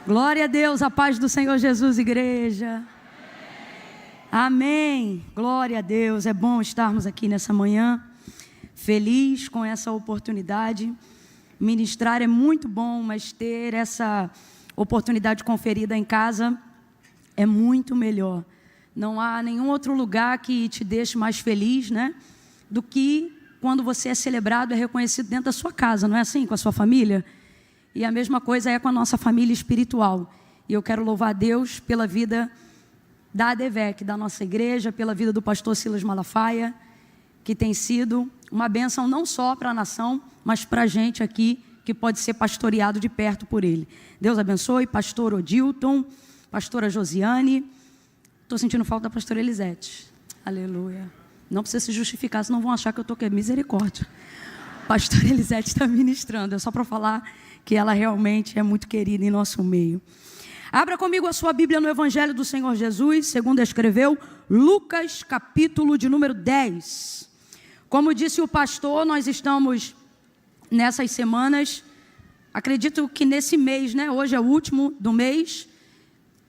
Glória a Deus, a paz do Senhor Jesus, igreja. Amém. Glória a Deus. É bom estarmos aqui nessa manhã, feliz com essa oportunidade. Ministrar é muito bom, mas ter essa oportunidade conferida em casa é muito melhor. Não há nenhum outro lugar que te deixe mais feliz, né, do que quando você é celebrado, é reconhecido dentro da sua casa, não é assim? Com a sua família? E a mesma coisa é com a nossa família espiritual. E eu quero louvar a Deus pela vida da ADVEC, da nossa igreja, pela vida do pastor Silas Malafaia, que tem sido uma bênção não só para a nação, mas para a gente aqui, que pode ser pastoreado de perto por ele. Deus abençoe, pastor Odilton, pastora Josiane. Estou sentindo falta da pastora Elisete. Aleluia. Não precisa se justificar, senão vão achar que eu estou aqui. Misericórdia. Pastora Elisete está ministrando, é só para falar que ela realmente é muito querida em nosso meio. Abra comigo a sua Bíblia no Evangelho do Senhor Jesus, segundo escreveu Lucas, capítulo de número 10. Como disse o pastor, nós estamos nessas semanas, acredito que nesse mês, né? Hoje é o último do mês,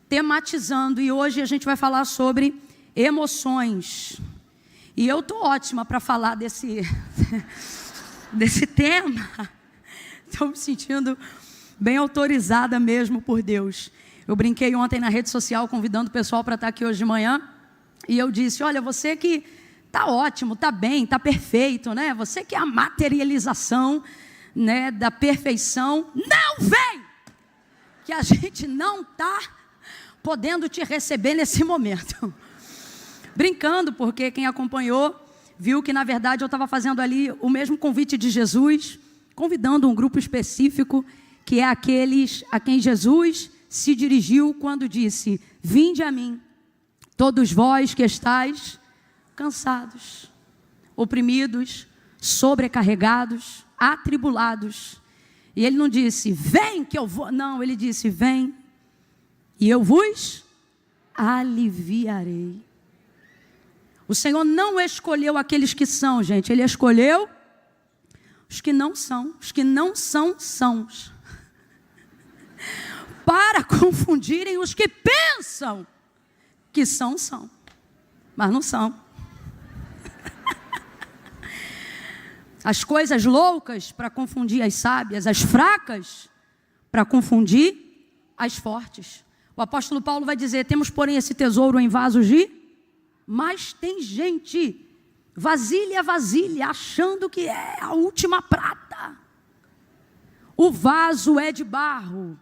tematizando, e hoje a gente vai falar sobre emoções. E eu estou ótima para falar desse tema. Estou me sentindo bem autorizada mesmo por Deus. Eu brinquei ontem na rede social convidando o pessoal para estar aqui hoje de manhã. E eu disse, olha, você que está ótimo, está bem, está perfeito, né? Você que é a materialização, né, da perfeição, não vem! Que a gente não está podendo te receber nesse momento. Brincando, porque quem acompanhou viu que na verdade eu estava fazendo ali o mesmo convite de Jesus, convidando um grupo específico, que é aqueles a quem Jesus se dirigiu quando disse, vinde a mim, todos vós que estáis cansados, oprimidos, sobrecarregados, atribulados. E ele não disse, vem que eu vou, não, ele disse, vem e eu vos aliviarei. O Senhor não escolheu aqueles que são, gente, Ele escolheu os que não são, os que não são, sãos. Para confundirem os que pensam que são, mas não são. As coisas loucas para confundir as sábias, as fracas para confundir as fortes. O apóstolo Paulo vai dizer, temos porém esse tesouro em vasos de... Mas tem gente, vasilha, achando que é a última prata. O vaso é de barro.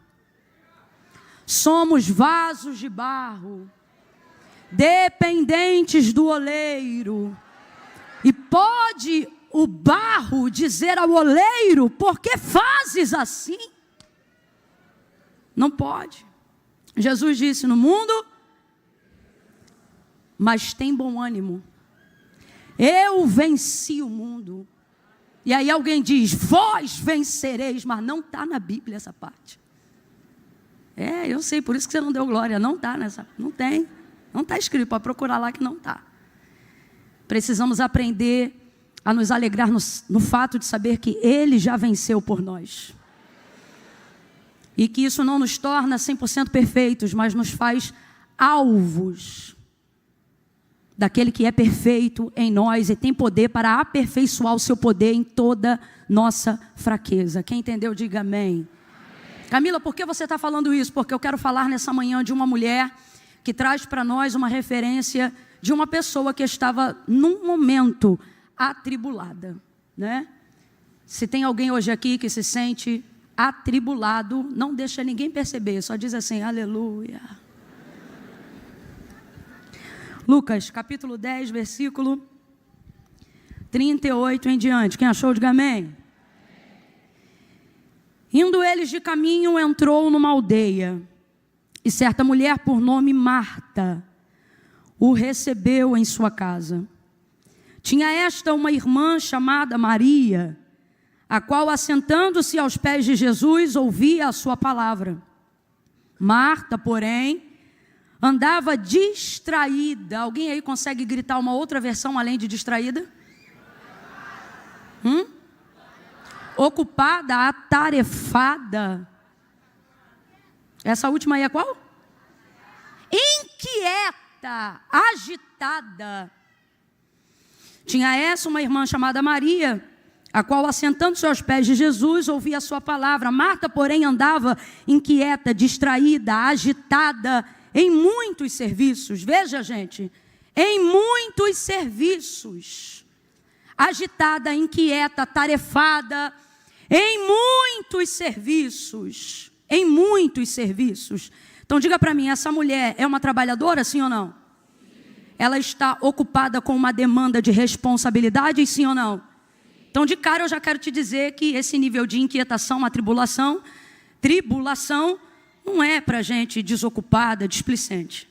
Somos vasos de barro, dependentes do oleiro. E pode o barro dizer ao oleiro, por que fazes assim? Não pode. Jesus disse, no mundo... mas tem bom ânimo, eu venci o mundo. E aí alguém diz, vós vencereis, mas não está na Bíblia essa parte. Eu sei, por isso que você não deu glória, não está nessa, não tem, não está escrito, para procurar lá que não está. Precisamos aprender a nos alegrar no fato de saber que Ele já venceu por nós. E que isso não nos torna 100% perfeitos, mas nos faz alvos daquele que é perfeito em nós e tem poder para aperfeiçoar o seu poder em toda nossa fraqueza. Quem entendeu, diga amém. Camila, por que você está falando isso? Porque eu quero falar nessa manhã de uma mulher que traz para nós uma referência de uma pessoa que estava num momento atribulada, né? Se tem alguém hoje aqui que se sente atribulado, não deixa ninguém perceber, só diz assim, aleluia. Lucas, capítulo 10, versículo 38 em diante. Quem achou, diga amém. Indo eles de caminho, entrou numa aldeia, e certa mulher por nome Marta o recebeu em sua casa. Tinha esta uma irmã chamada Maria, a qual, assentando-se aos pés de Jesus, ouvia a sua palavra. Marta, porém, andava distraída. Alguém aí consegue gritar uma outra versão além de distraída? Ocupada, atarefada. Essa última aí é qual? Inquieta, agitada. Tinha essa uma irmã chamada Maria, a qual, assentando-se aos pés de Jesus, ouvia a sua palavra. Marta, porém, andava inquieta, distraída, agitada em muitos serviços. Veja, gente, em muitos serviços. Agitada, inquieta, tarefada, em muitos serviços. Em muitos serviços. Então diga para mim, essa mulher é uma trabalhadora, sim ou não? Ela está ocupada com uma demanda de responsabilidade, sim ou não? Então de cara eu já quero te dizer que esse nível de inquietação, tribulação, não é para gente desocupada, displicente.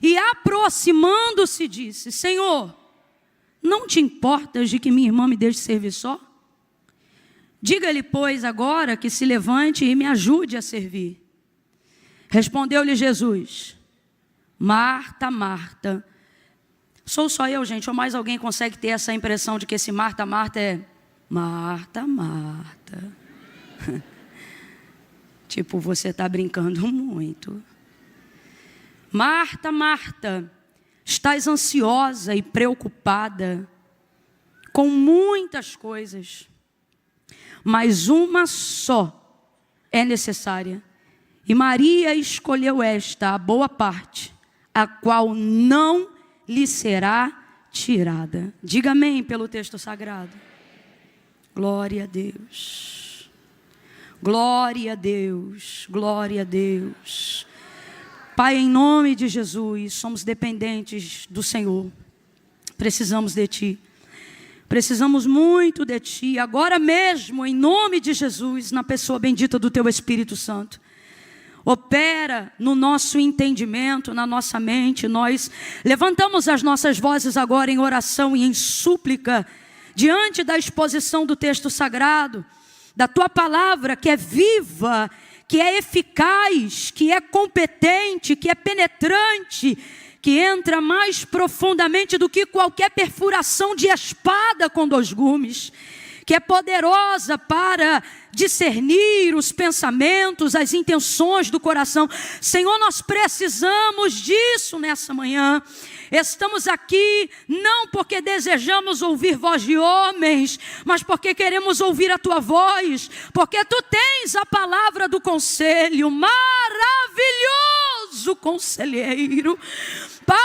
E aproximando-se disse, Senhor, não te importas de que minha irmã me deixe servir só? Diga-lhe, pois, agora que se levante e me ajude a servir. Respondeu-lhe Jesus, Marta, Marta. Sou só eu, gente, ou mais alguém consegue ter essa impressão de que esse Marta, Marta é Marta, Marta. Tipo, você está brincando muito. Marta, Marta, estás ansiosa e preocupada com muitas coisas, mas uma só é necessária. E Maria escolheu esta, a boa parte, a qual não lhe será tirada. Diga amém pelo texto sagrado. Glória a Deus. Glória a Deus. Glória a Deus. Pai, em nome de Jesus, somos dependentes do Senhor. Precisamos de Ti. Precisamos muito de Ti. Agora mesmo, em nome de Jesus, na pessoa bendita do Teu Espírito Santo. Opera no nosso entendimento, na nossa mente. Nós levantamos as nossas vozes agora em oração e em súplica, diante da exposição do texto sagrado, da Tua palavra que é viva, que é eficaz, que é competente, que é penetrante, que entra mais profundamente do que qualquer perfuração de espada com 2 gumes, que é poderosa para discernir os pensamentos, as intenções do coração. Senhor, nós precisamos disso nessa manhã. Estamos aqui não porque desejamos ouvir voz de homens, mas porque queremos ouvir a Tua voz, porque Tu tens a palavra do conselho, maravilhoso conselheiro, Pai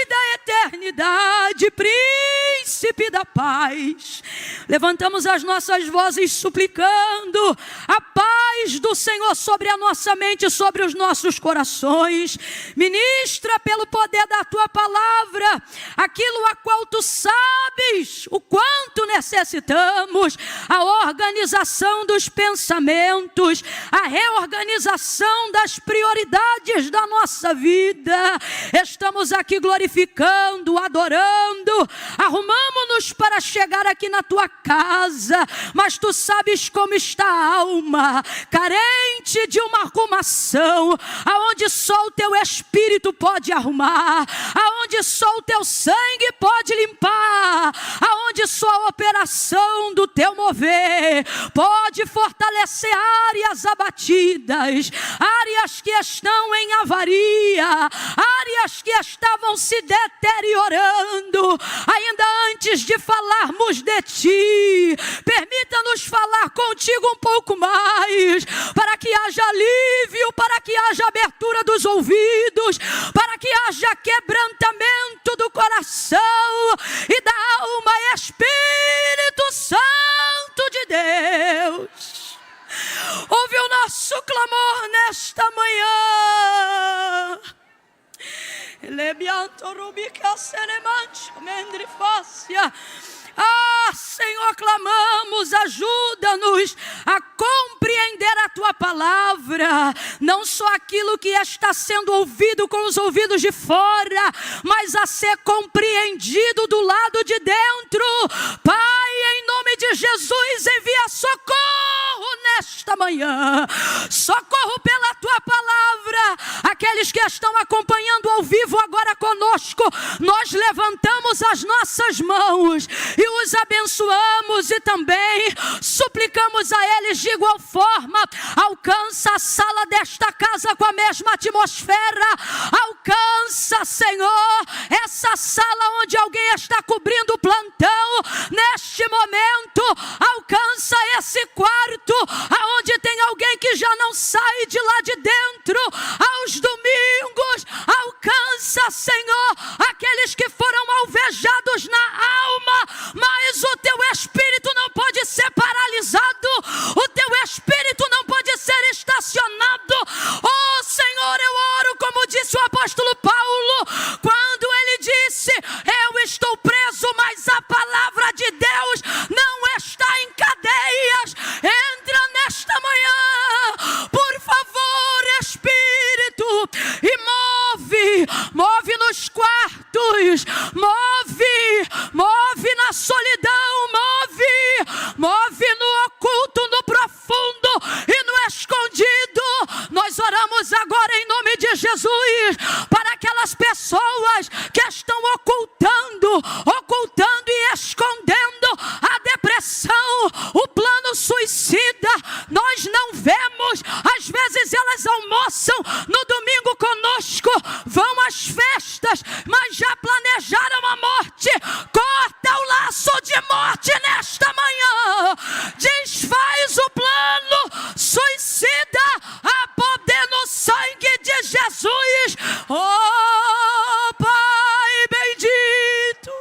da eternidade, príncipe da paz. Levantamos as nossas vozes suplicando a paz do Senhor sobre a nossa mente, sobre os nossos corações. Ministra pelo poder da Tua palavra aquilo a qual Tu sabes o quanto necessitamos, a organização dos pensamentos, a reorganização das prioridades da nossa vida. Estamos aqui glorificando, adorando, arrumamos-nos para chegar aqui na Tua casa, mas Tu sabes como está a alma, carente de uma arrumação, aonde só o Teu Espírito pode arrumar, aonde só o Teu sangue pode limpar, aonde só a operação do Teu mover pode fortalecer áreas abatidas, áreas que estão em avaria, áreas que estavam se deteriorando. Ainda antes de falarmos de Ti, permita-nos falar contigo um pouco mais, para que haja alívio, para que haja abertura dos ouvidos, para que haja quebrantamento do coração e da alma. Espírito Santo de Deus, ouve o nosso clamor nesta manhã. Senhor, clamamos, ajuda-nos a compreender a Tua palavra, não só aquilo que está sendo ouvido com os ouvidos de fora, mas a ser compreendido do lado de dentro. Pai, em nome de Jesus, envia socorro nesta manhã, socorro pela Tua palavra, aquele aqueles que estão acompanhando ao vivo agora conosco, nós levantamos as nossas mãos e os abençoamos e também suplicamos a eles de igual forma: alcança a sala desta casa com a mesma atmosfera, alcança, Senhor, essa sala onde alguém está cobrindo o plantão neste momento, alcança esse quarto aonde tem alguém que já não sai de lá de dentro aos domingos, alcança, Senhor, aqueles que foram alvejados na alma, mas o teu espírito não pode ser paralisado, o teu espírito não pode ser estacionado. Oh Senhor, eu oro como disse o apóstolo Paulo, quando ele disse: eu estou preso, mas a palavra de Deus não está em cadeias. Entra nesta manhã, por favor, Espírito, e move nos quartos, move na solidão, move no oculto, no profundo e no escondido. Nós oramos agora em nome de Jesus para aquelas pessoas que estão ocultando e escondendo a depressão, o plano suicida. Nós não vemos, às vezes elas almoçam no domingo conosco, vão às festas, mas já planejaram a morte. Corta o laço de morte nesta manhã, desfaz o plano suicida, a poder no sangue de Jesus. Oh Pai bendito,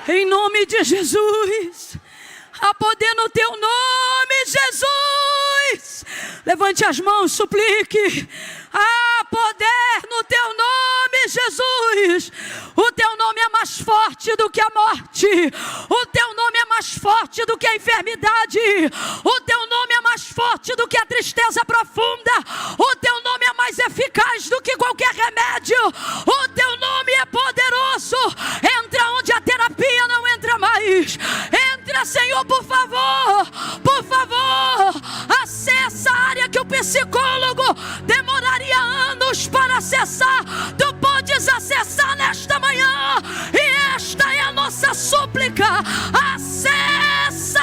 em nome de Jesus, a poder no teu nome, Jesus. Levante as mãos, suplique. A poder no teu nome, Jesus. O teu nome é mais forte do que a morte. O teu nome é mais forte do que a enfermidade. O teu nome é mais forte do que a tristeza profunda. O teu nome é mais eficaz do que qualquer remédio. O teu nome é poderoso. Entra onde a terapia não entra mais. Entra, Senhor, por favor. Por favor, acessa a área que o psicólogo demoraria anos para acessar. Tu podes acessar nesta manhã, e esta é a nossa súplica. Acessa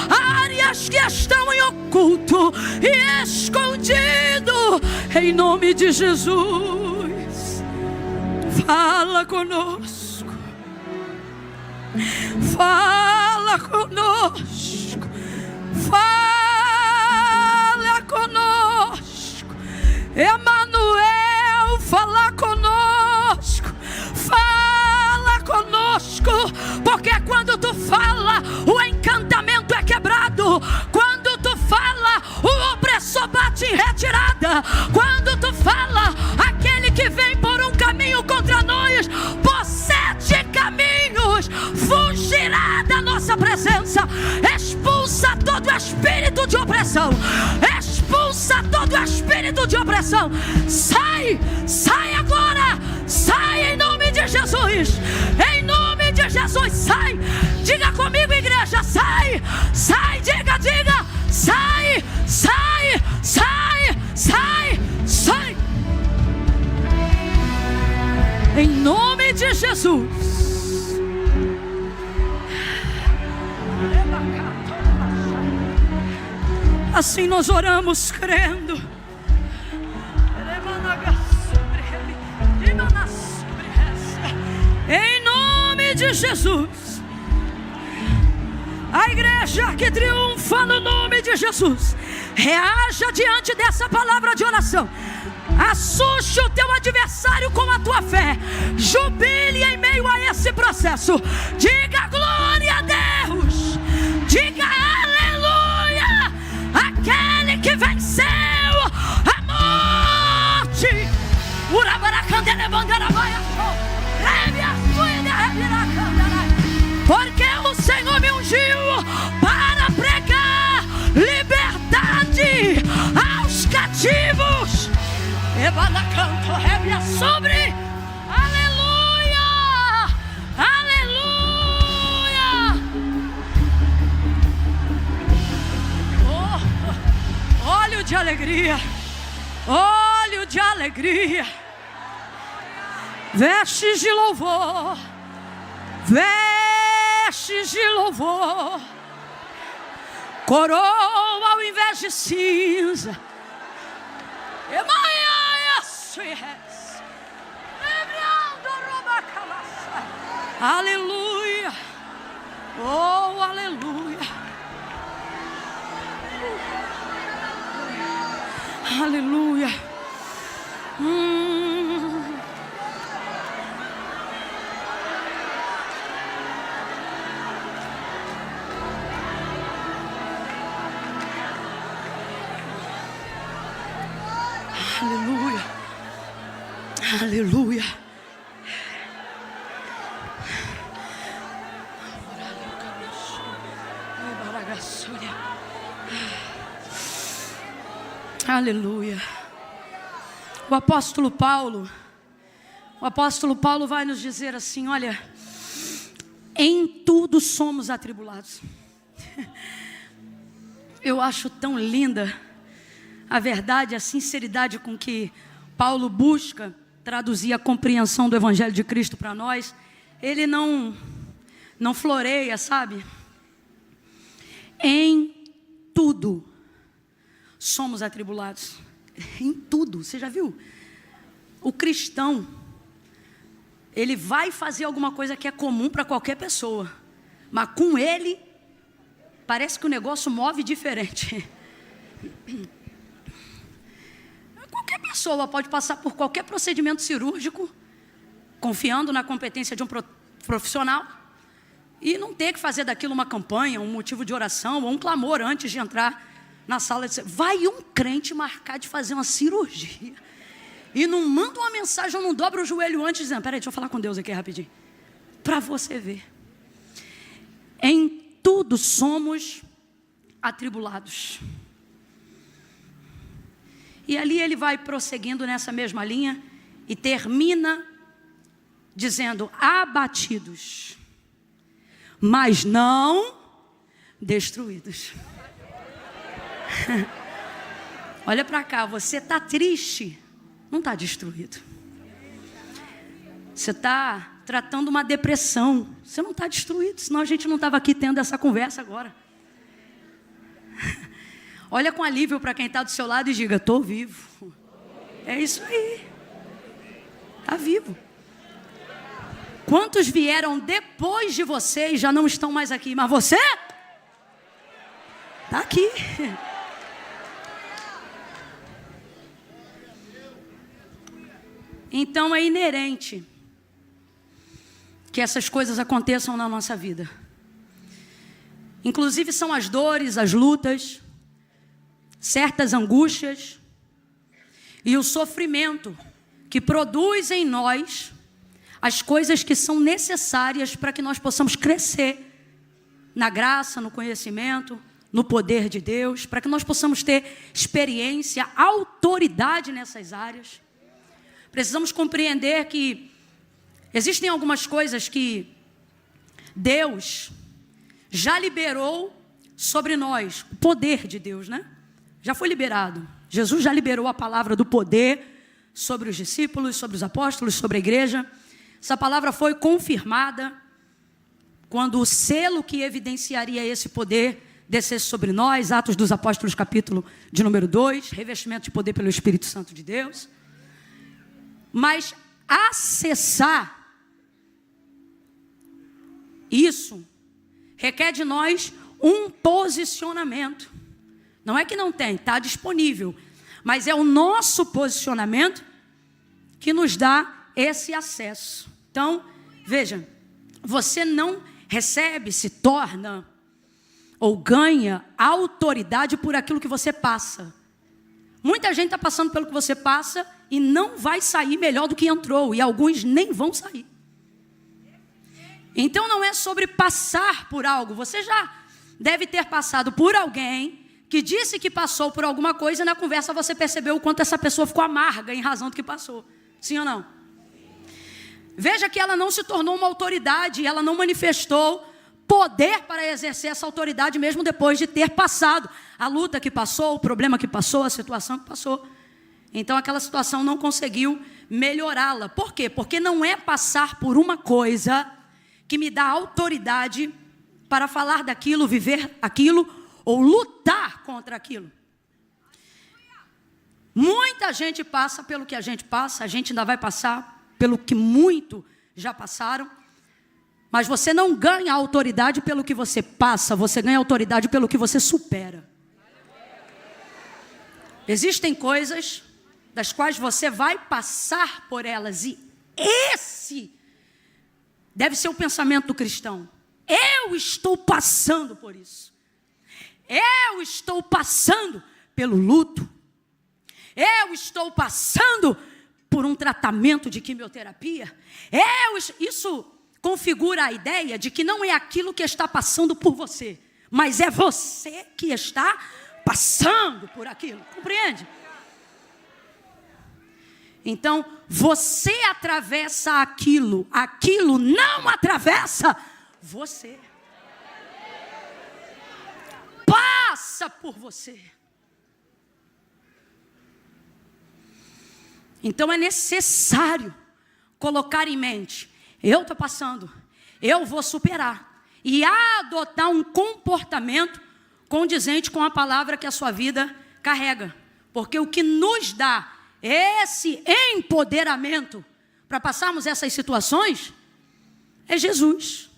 áreas que estão em oculto e escondido, em nome de Jesus. Fala conosco, fala conosco, fala conosco. Emanuel, fala conosco, fala conosco, porque quando tu fala, o encantamento é quebrado. Quando tu fala, o opressor bate em retirada. Quando tu fala, aquele que vem por um caminho contra nós, por 7 caminhos, fugirá da nossa presença. Expulsa todo espírito de opressão. Expulsa todo espírito de opressão. Sai, sai agora. Sai em nome de Jesus. Em nome de Jesus, sai. Diga comigo, igreja, sai. Sai, diga, diga. Sai, sai, sai, sai, sai. Em nome de Jesus. Assim nós oramos crendo. Em nome de Jesus. A igreja que triunfa no nome de Jesus, reaja diante dessa palavra de oração. Assuste o teu adversário com a tua fé. Jubile em meio a esse processo. Diga glória a Deus. Diga aleluia. Aquele que venceu a morte. Porque o Senhor me ungiu para pregar liberdade aos cativos. Sobre. Aleluia. Aleluia. de alegria, óleo de alegria, vestes de louvor, vestes de louvor, coroa ao invés de cinza. Aleluia, oh aleluia, aleluia. Aleluia, aleluia. Aleluia. O apóstolo Paulo vai nos dizer assim: olha, em tudo somos atribulados. Eu acho tão linda a verdade, a sinceridade com que Paulo busca traduzir a compreensão do Evangelho de Cristo para nós. Ele não floreia, sabe? Em tudo somos atribulados. Em tudo, você já viu? O cristão, ele vai fazer alguma coisa que é comum para qualquer pessoa, mas com ele, parece que o negócio move diferente. Qualquer pessoa pode passar por qualquer procedimento cirúrgico, confiando na competência de um profissional, e não ter que fazer daquilo uma campanha, um motivo de oração, ou um clamor antes de entrar na sala de... Vai um crente marcar de fazer uma cirurgia e não manda uma mensagem, ou não dobra o joelho antes, dizendo: peraí, deixa eu falar com Deus aqui rapidinho, para você ver. Em tudo somos atribulados. E ali ele vai prosseguindo nessa mesma linha e termina dizendo: abatidos, mas não destruídos. Olha para cá, você está triste, não está destruído. Você está tratando uma depressão, você não está destruído, senão a gente não estava aqui tendo essa conversa agora. Olha com alívio para quem está do seu lado e diga: estou vivo. É isso aí, está vivo. Quantos vieram depois de você e já não estão mais aqui, mas você está aqui. Então é inerente que essas coisas aconteçam na nossa vida. Inclusive são as dores, as lutas, certas angústias e o sofrimento que produz em nós as coisas que são necessárias para que nós possamos crescer na graça, no conhecimento, no poder de Deus, para que nós possamos ter experiência, autoridade nessas áreas. Precisamos compreender que existem algumas coisas que Deus já liberou sobre nós. O poder de Deus, né? Já foi liberado. Jesus já liberou a palavra do poder sobre os discípulos, sobre os apóstolos, sobre a igreja. Essa palavra foi confirmada quando o selo que evidenciaria esse poder descesse sobre nós, Atos dos Apóstolos, capítulo de número 2, revestimento de poder pelo Espírito Santo de Deus. Mas acessar isso requer de nós um posicionamento. Não é que não tem, está disponível, mas é o nosso posicionamento que nos dá esse acesso. Então, veja, você não recebe, se torna ou ganha autoridade por aquilo que você passa. Muita gente está passando pelo que você passa e não vai sair melhor do que entrou, e alguns nem vão sair. Então não é sobre passar por algo. Você já deve ter passado por alguém que disse que passou por alguma coisa, e na conversa você percebeu o quanto essa pessoa ficou amarga em razão do que passou. Sim ou não? Veja que ela não se tornou uma autoridade, ela não manifestou poder para exercer essa autoridade mesmo depois de ter passado a luta que passou, o problema que passou, a situação que passou. Então aquela situação não conseguiu melhorá-la. Por quê? Porque não é passar por uma coisa que me dá autoridade para falar daquilo, viver aquilo ou lutar contra aquilo. Muita gente passa pelo que a gente passa, a gente ainda vai passar pelo que muito já passaram. Mas você não ganha autoridade pelo que você passa, você ganha autoridade pelo que você supera. Existem coisas das quais você vai passar por elas, e esse deve ser o pensamento do cristão. Eu estou passando por isso. Eu estou passando pelo luto. Eu estou passando por um tratamento de quimioterapia. Isso configura a ideia de que não é aquilo que está passando por você, mas é você que está passando por aquilo. Compreende? Então, você atravessa aquilo, aquilo não atravessa você. Passa por você. Então é necessário colocar em mente: eu estou passando, eu vou superar, e adotar um comportamento condizente com a palavra que a sua vida carrega. Porque o que nos dá esse empoderamento para passarmos essas situações é Jesus.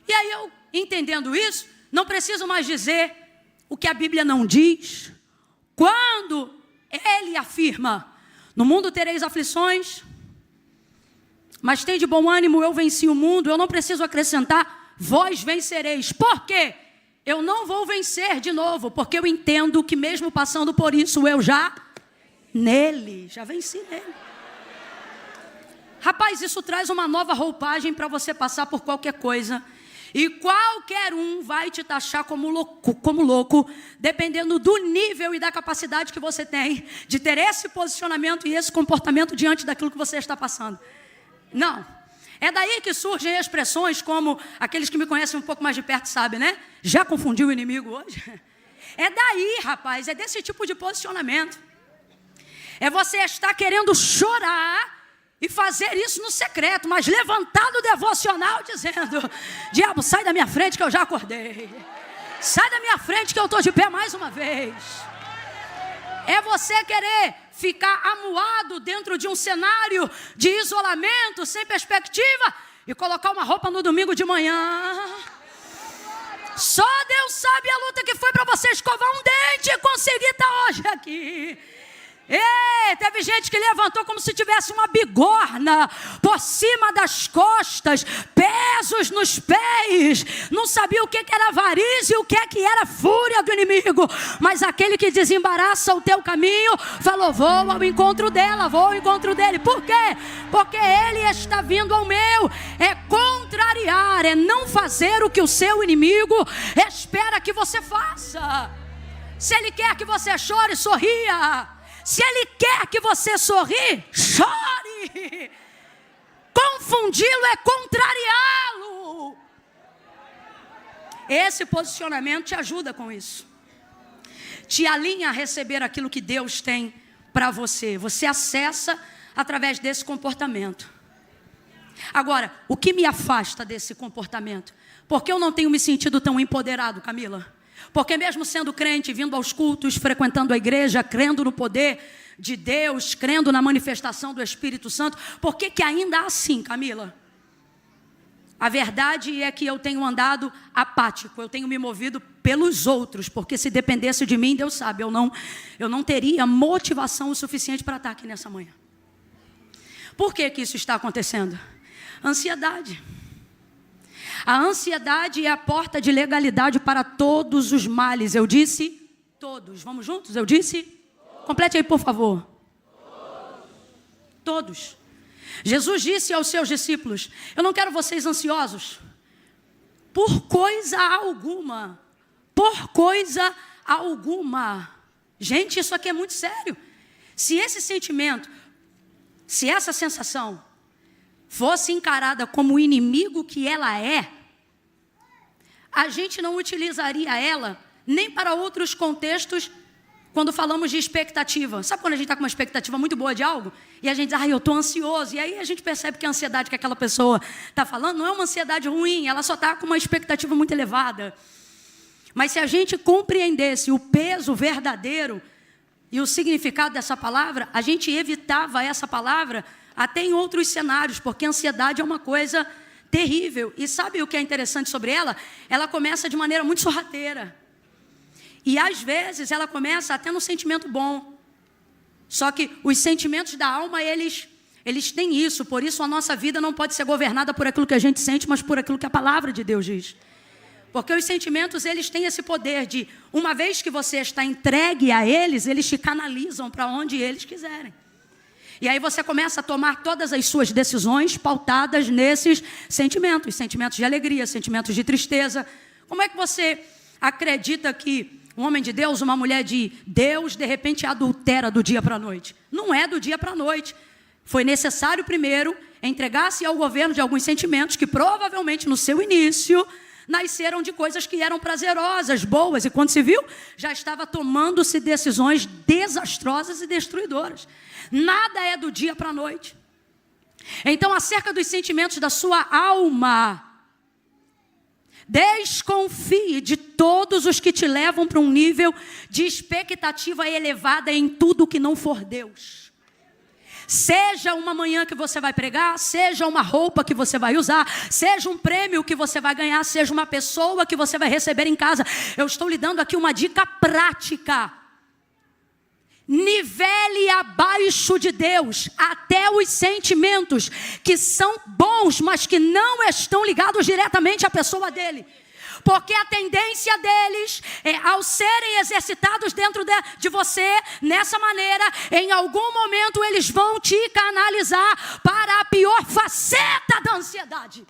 E aí eu, entendendo isso, não preciso mais dizer o que a Bíblia não diz. Quando ele afirma: no mundo tereis aflições, mas tem de bom ânimo, eu venci o mundo. Eu não preciso acrescentar: vós vencereis. Por quê? Eu não vou vencer de novo, porque eu entendo que mesmo passando por isso, eu já venci nele. Rapaz, isso traz uma nova roupagem para você passar por qualquer coisa. E qualquer um vai te taxar como louco, dependendo do nível e da capacidade que você tem de ter esse posicionamento e esse comportamento diante daquilo que você está passando. Não. É daí que surgem expressões como, aqueles que me conhecem um pouco mais de perto sabem, né? Já confundiu o inimigo hoje? É daí, rapaz, é desse tipo de posicionamento. É você estar querendo chorar e fazer isso no secreto, mas levantar no devocional dizendo: diabo, sai da minha frente que eu já acordei. Sai da minha frente que eu estou de pé mais uma vez. É você querer ficar amuado dentro de um cenário de isolamento, sem perspectiva, e colocar uma roupa no domingo de manhã. Só Deus sabe a luta que foi para você escovar um dente e conseguir estar hoje aqui. Teve gente que levantou como se tivesse uma bigorna por cima das costas, pesos nos pés, não sabia o que era varize e o que era fúria do inimigo, mas aquele que desembaraça o teu caminho, falou: vou ao encontro dela, vou ao encontro dele. Por quê? Porque ele está vindo ao meu. É contrariar, é não fazer o que o seu inimigo espera que você faça. Se ele quer que você chore, sorria. Se ele quer que você sorri, chore. Confundi-lo é contrariá-lo. Esse posicionamento te ajuda com isso. Te alinha a receber aquilo que Deus tem para você. Você acessa através desse comportamento. Agora, o que me afasta desse comportamento? Porque eu não tenho me sentido tão empoderado, Camila? Porque mesmo sendo crente, vindo aos cultos, frequentando a igreja, crendo no poder de Deus, crendo na manifestação do Espírito Santo, por que ainda assim, Camila? A verdade é que eu tenho andado apático, eu tenho me movido pelos outros, porque se dependesse de mim, Deus sabe, eu não teria motivação o suficiente para estar aqui nessa manhã. Por que isso está acontecendo? Ansiedade. A ansiedade é a porta de legalidade para todos os males. Eu disse todos. Vamos juntos? Eu disse? Complete aí, por favor. Todos. Jesus disse aos seus discípulos: eu não quero vocês ansiosos por coisa alguma. Por coisa alguma. Gente, isso aqui é muito sério. Se esse sentimento, se essa sensação fosse encarada como o inimigo que ela é, a gente não utilizaria ela nem para outros contextos quando falamos de expectativa. Sabe quando a gente está com uma expectativa muito boa de algo? E a gente diz, eu estou ansioso. E aí a gente percebe que a ansiedade que aquela pessoa está falando não é uma ansiedade ruim, ela só está com uma expectativa muito elevada. Mas se a gente compreendesse o peso verdadeiro e o significado dessa palavra, a gente evitava essa palavra até em outros cenários, porque a ansiedade é uma coisa terrível. E sabe o que é interessante sobre ela? Ela começa de maneira muito sorrateira. E às vezes ela começa até no sentimento bom. Só que os sentimentos da alma, eles têm isso. Por isso a nossa vida não pode ser governada por aquilo que a gente sente, mas por aquilo que a palavra de Deus diz. Porque os sentimentos, eles têm esse poder de, uma vez que você está entregue a eles, eles te canalizam para onde eles quiserem. E aí você começa a tomar todas as suas decisões pautadas nesses sentimentos. Sentimentos de alegria, sentimentos de tristeza. Como é que você acredita que um homem de Deus, uma mulher de Deus, de repente adultera do dia para a noite? Não é do dia para a noite. Foi necessário primeiro entregar-se ao governo de alguns sentimentos que provavelmente no seu início nasceram de coisas que eram prazerosas, boas, e quando se viu, já estava tomando-se decisões desastrosas e destruidoras. Nada é do dia para a noite. Então, acerca dos sentimentos da sua alma, desconfie de todos os que te levam para um nível de expectativa elevada em tudo que não for Deus. Seja uma manhã que você vai pregar, seja uma roupa que você vai usar, seja um prêmio que você vai ganhar, seja uma pessoa que você vai receber em casa. Eu estou lhe dando aqui uma dica prática. Nivele abaixo de Deus até os sentimentos que são bons, mas que não estão ligados diretamente à pessoa dele. Porque a tendência deles, ao serem exercitados dentro de você, nessa maneira, em algum momento eles vão te canalizar para a pior faceta da ansiedade.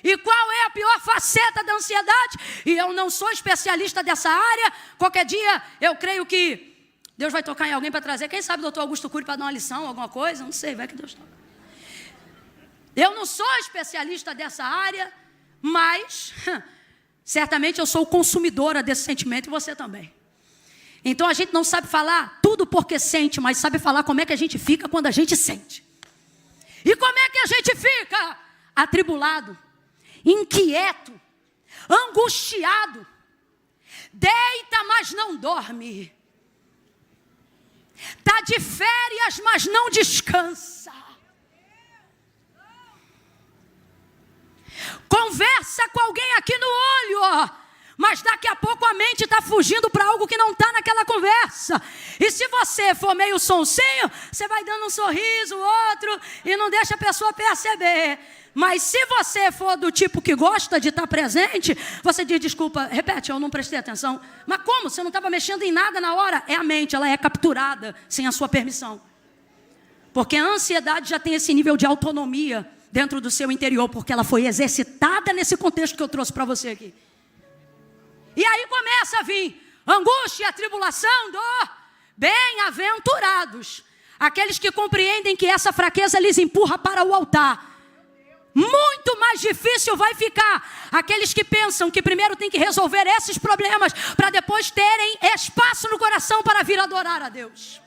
E qual é a pior faceta da ansiedade? E eu não sou especialista dessa área. Qualquer dia eu creio que Deus vai tocar em alguém para trazer. Quem sabe o doutor Augusto Cury para dar uma lição, alguma coisa? Não sei, vai que Deus toca. Eu não sou especialista dessa área, mas certamente eu sou consumidora desse sentimento e você também. Então a gente não sabe falar tudo porque sente, mas sabe falar como é que a gente fica quando a gente sente. E como é que a gente fica? Atribulado, inquieto, angustiado, deita, mas não dorme, está de férias, mas não descansa, conversa com alguém aqui no olho, mas daqui a pouco a mente está fugindo para algo que não está naquela conversa. E se você for meio sonsinho, você vai dando um sorriso, outro, e não deixa a pessoa perceber. Mas se você for do tipo que gosta de estar presente, você diz, desculpa, repete, eu não prestei atenção. Mas como? Você não estava mexendo em nada na hora? É a mente, ela é capturada sem a sua permissão. Porque a ansiedade já tem esse nível de autonomia dentro do seu interior, porque ela foi exercitada nesse contexto que eu trouxe para você aqui. E aí começa a vir angústia, tribulação, dor. Bem-aventurados aqueles que compreendem que essa fraqueza lhes empurra para o altar. Muito mais difícil vai ficar aqueles que pensam que primeiro tem que resolver esses problemas para depois terem espaço no coração para vir adorar a Deus.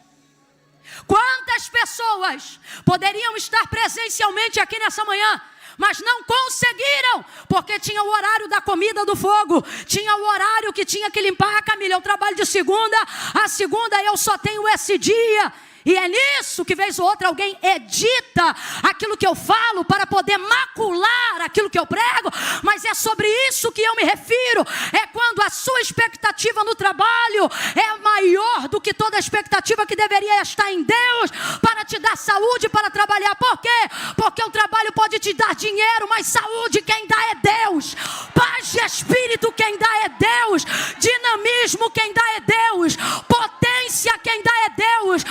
Quantas pessoas poderiam estar presencialmente aqui nessa manhã, mas não conseguiram, porque tinha o horário da comida do fogo, tinha o horário que tinha que limpar. Camila, eu trabalho de segunda, a segunda eu só tenho esse dia. E é nisso que vez ou outra alguém edita aquilo que eu falo para poder macular aquilo que eu prego. Mas é sobre isso que eu me refiro. É quando a sua expectativa no trabalho é maior do que toda a expectativa que deveria estar em Deus para te dar saúde para trabalhar. Por quê? Porque o trabalho pode te dar dinheiro, mas saúde quem dá é Deus. Paz de espírito quem dá é Deus. Dinamismo quem dá é Deus. Potência quem dá é Deus.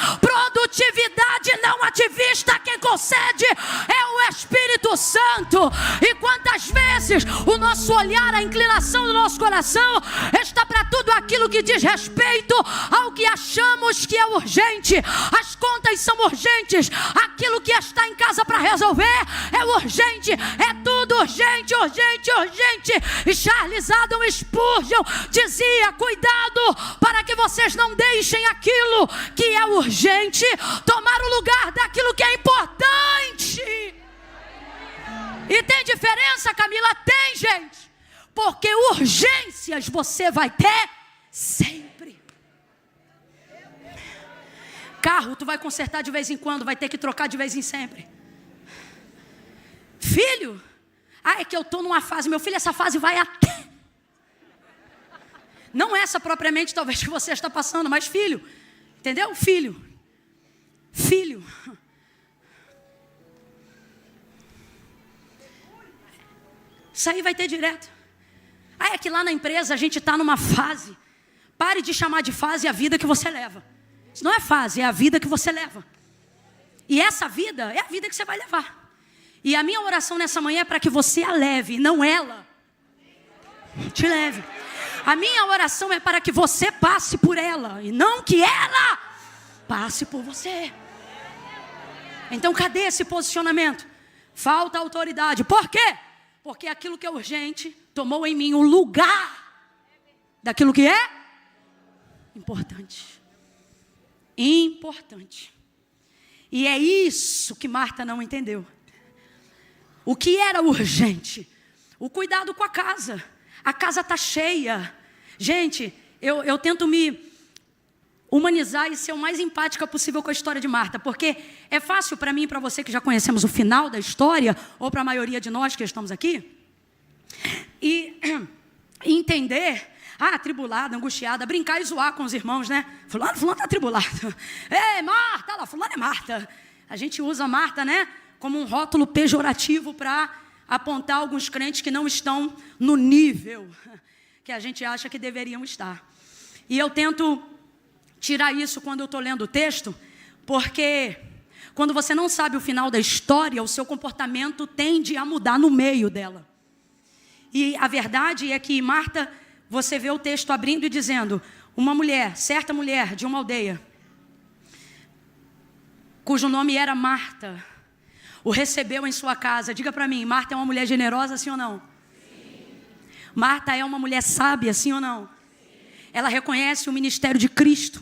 Produtividade não ativista quem concede é o Espírito Santo. E quantas vezes urgentes. O nosso olhar, a inclinação do nosso coração está para tudo aquilo que diz respeito ao que achamos que é urgente. As contas são urgentes. Aquilo que está em casa para resolver é urgente. É tudo urgente, urgente, urgente. E Charles Haddon Spurgeon dizia: cuidado para que vocês não deixem aquilo que é urgente tomar o lugar daquilo que é importante. E tem diferença, Camila? Tem, gente. Porque urgências você vai ter sempre. Carro tu vai consertar de vez em quando, vai ter que trocar de vez em sempre. Filho, é que eu estou numa fase, meu filho, essa fase vai até. Não essa propriamente, talvez, que você está passando, mas filho, entendeu? Filho. Isso aí vai ter direto. É que lá na empresa a gente está numa fase. Pare de chamar de fase a vida que você leva. Isso não é fase, é a vida que você leva. E essa vida é a vida que você vai levar. E a minha oração nessa manhã é para que você a leve, não ela te leve. A minha oração é para que você passe por ela e não que ela passe por você. Então cadê esse posicionamento? Falta autoridade. Por quê? Porque aquilo que é urgente tomou em mim o lugar daquilo que é importante. Importante. E é isso que Marta não entendeu. O que era urgente? O cuidado com a casa. A casa está cheia. Gente, eu tento me humanizar e ser o mais empática possível com a história de Marta, porque é fácil para mim e para você que já conhecemos o final da história, ou para a maioria de nós que estamos aqui, e entender, atribulada, angustiada, brincar e zoar com os irmãos, né? Fulano está atribulado. Ei, Marta, lá, fulano é Marta. A gente usa Marta, né, como um rótulo pejorativo para apontar alguns crentes que não estão no nível que a gente acha que deveriam estar. E eu tento tirar isso quando eu estou lendo o texto, porque quando você não sabe o final da história, o seu comportamento tende a mudar no meio dela. E a verdade é que Marta, você vê o texto abrindo e dizendo, uma mulher, certa mulher de uma aldeia, cujo nome era Marta, o recebeu em sua casa. Diga para mim, Marta é uma mulher generosa, sim ou não? Sim. Marta é uma mulher sábia, sim ou não? Sim. Ela reconhece o ministério de Cristo.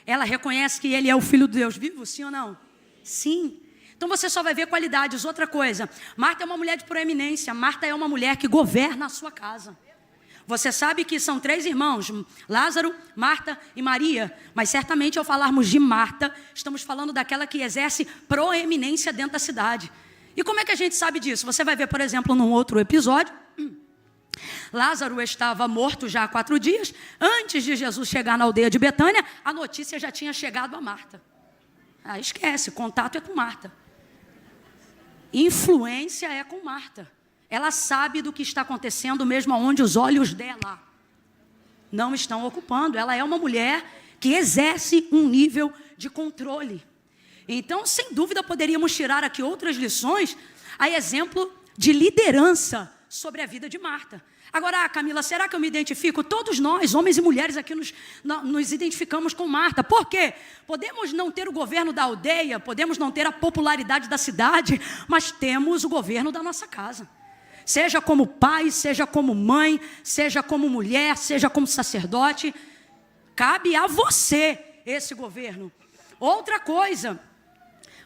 Ela reconhece que Ele é o Filho de Deus vivo, sim ou não? Sim. Então você só vai ver qualidades. Outra coisa, Marta é uma mulher de proeminência. Marta é uma mulher que governa a sua casa. Você sabe que são 3 irmãos, Lázaro, Marta e Maria. Mas certamente ao falarmos de Marta, estamos falando daquela que exerce proeminência dentro da cidade. E como é que a gente sabe disso? Você vai ver, por exemplo, num outro episódio, Lázaro estava morto já há 4 dias. Antes de Jesus chegar na aldeia de Betânia, a notícia já tinha chegado a Marta. Esquece, contato é com Marta. Influência é com Marta. Ela sabe do que está acontecendo mesmo onde os olhos dela não estão ocupando. Ela é uma mulher que exerce um nível de controle. Então, sem dúvida, poderíamos tirar aqui outras lições a exemplo de liderança sobre a vida de Marta. Agora, Camila, será que eu me identifico? Todos nós, homens e mulheres aqui, nos identificamos com Marta. Por quê? Podemos não ter o governo da aldeia, podemos não ter a popularidade da cidade, mas temos o governo da nossa casa. Seja como pai, seja como mãe, seja como mulher, seja como sacerdote, cabe a você esse governo. Outra coisa,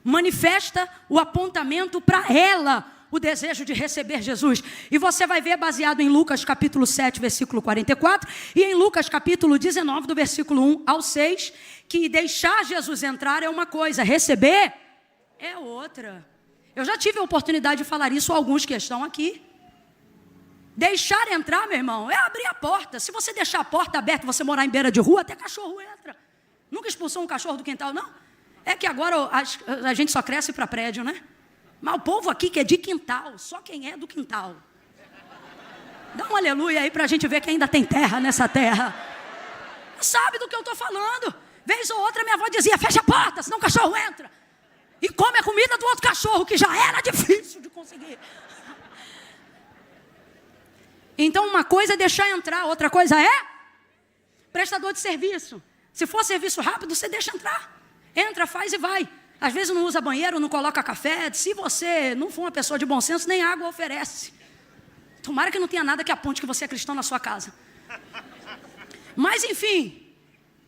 manifesta o apontamento para ela, o desejo de receber Jesus. E você vai ver baseado em Lucas capítulo 7, versículo 44, e em Lucas capítulo 19, do versículo 1 ao 6, que deixar Jesus entrar é uma coisa, receber é outra. Eu já tive a oportunidade de falar isso a alguns que estão aqui. Deixar entrar, meu irmão, é abrir a porta. Se você deixar a porta aberta, você morar em beira de rua, até cachorro entra. Nunca expulsou um cachorro do quintal, não? É que agora a gente só cresce para prédio, né? Mas o povo aqui que é de quintal, só quem é do quintal. Dá um aleluia aí para a gente ver que ainda tem terra nessa terra. Sabe do que eu estou falando? Vez ou outra minha avó dizia, fecha a porta, senão o cachorro entra. E come a comida do outro cachorro, que já era difícil de conseguir. Então uma coisa é deixar entrar, outra coisa é prestador de serviço. Se for serviço rápido, você deixa entrar. Entra, faz e vai. Às vezes não usa banheiro, não coloca café. Se você não for uma pessoa de bom senso, nem água oferece. Tomara que não tenha nada que aponte que você é cristão na sua casa. Mas enfim,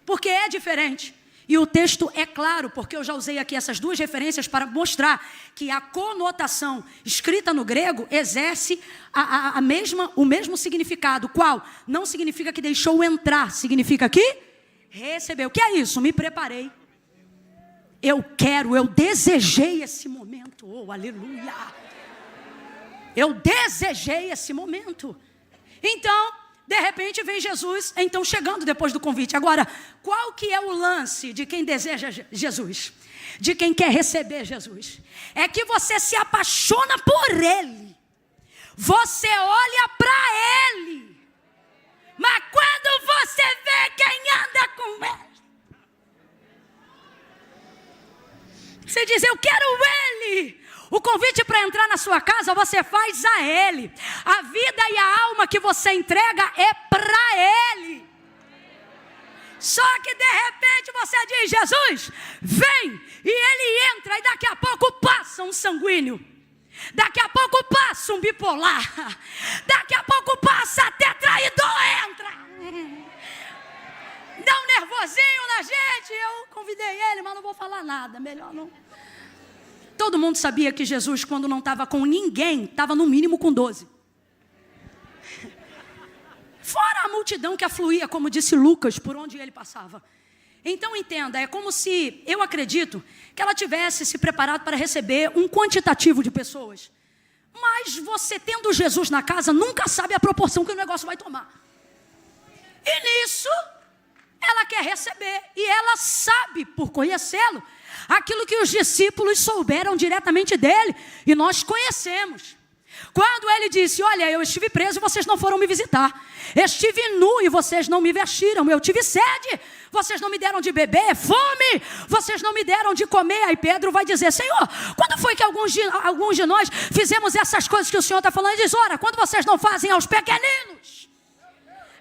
porque é diferente. E o texto é claro, porque eu já usei aqui essas duas referências para mostrar que a conotação escrita no grego exerce o mesmo significado. Qual? Não significa que deixou entrar, significa que recebeu. O que é isso? Me preparei. Eu desejei esse momento. Oh, aleluia! Eu desejei esse momento. Então, de repente vem Jesus, então chegando depois do convite. Agora, qual que é o lance de quem deseja Jesus? De quem quer receber Jesus? É que você se apaixona por Ele. Você olha para Ele. Mas quando você vê quem anda com Ele, você diz, eu quero Ele. O convite para entrar na sua casa, você faz a Ele. A vida e a alma que você entrega é para Ele. Só que de repente você diz, Jesus, vem. E Ele entra e daqui a pouco passa um sanguíneo. Daqui a pouco passa um bipolar. Daqui a pouco passa até traidor entra. Dá um nervosinho na gente. Eu convidei ele, mas não vou falar nada. Melhor não. Todo mundo sabia que Jesus, quando não estava com ninguém, estava no mínimo com 12. Fora a multidão que afluía, como disse Lucas, por onde ele passava. Então entenda, é como se, eu acredito, que ela tivesse se preparado para receber um quantitativo de pessoas. Mas você tendo Jesus na casa, nunca sabe a proporção que o negócio vai tomar. E nisso, ela quer receber. E ela sabe, por conhecê-lo, aquilo que os discípulos souberam diretamente dele, e nós conhecemos. Quando ele disse, olha, eu estive preso e vocês não foram me visitar. Estive nu e vocês não me vestiram. Eu tive sede, vocês não me deram de beber. Fome, vocês não me deram de comer. Aí Pedro vai dizer, Senhor, quando foi que alguns de nós fizemos essas coisas que o Senhor está falando? Ele diz, ora, quando vocês não fazem aos pequeninos,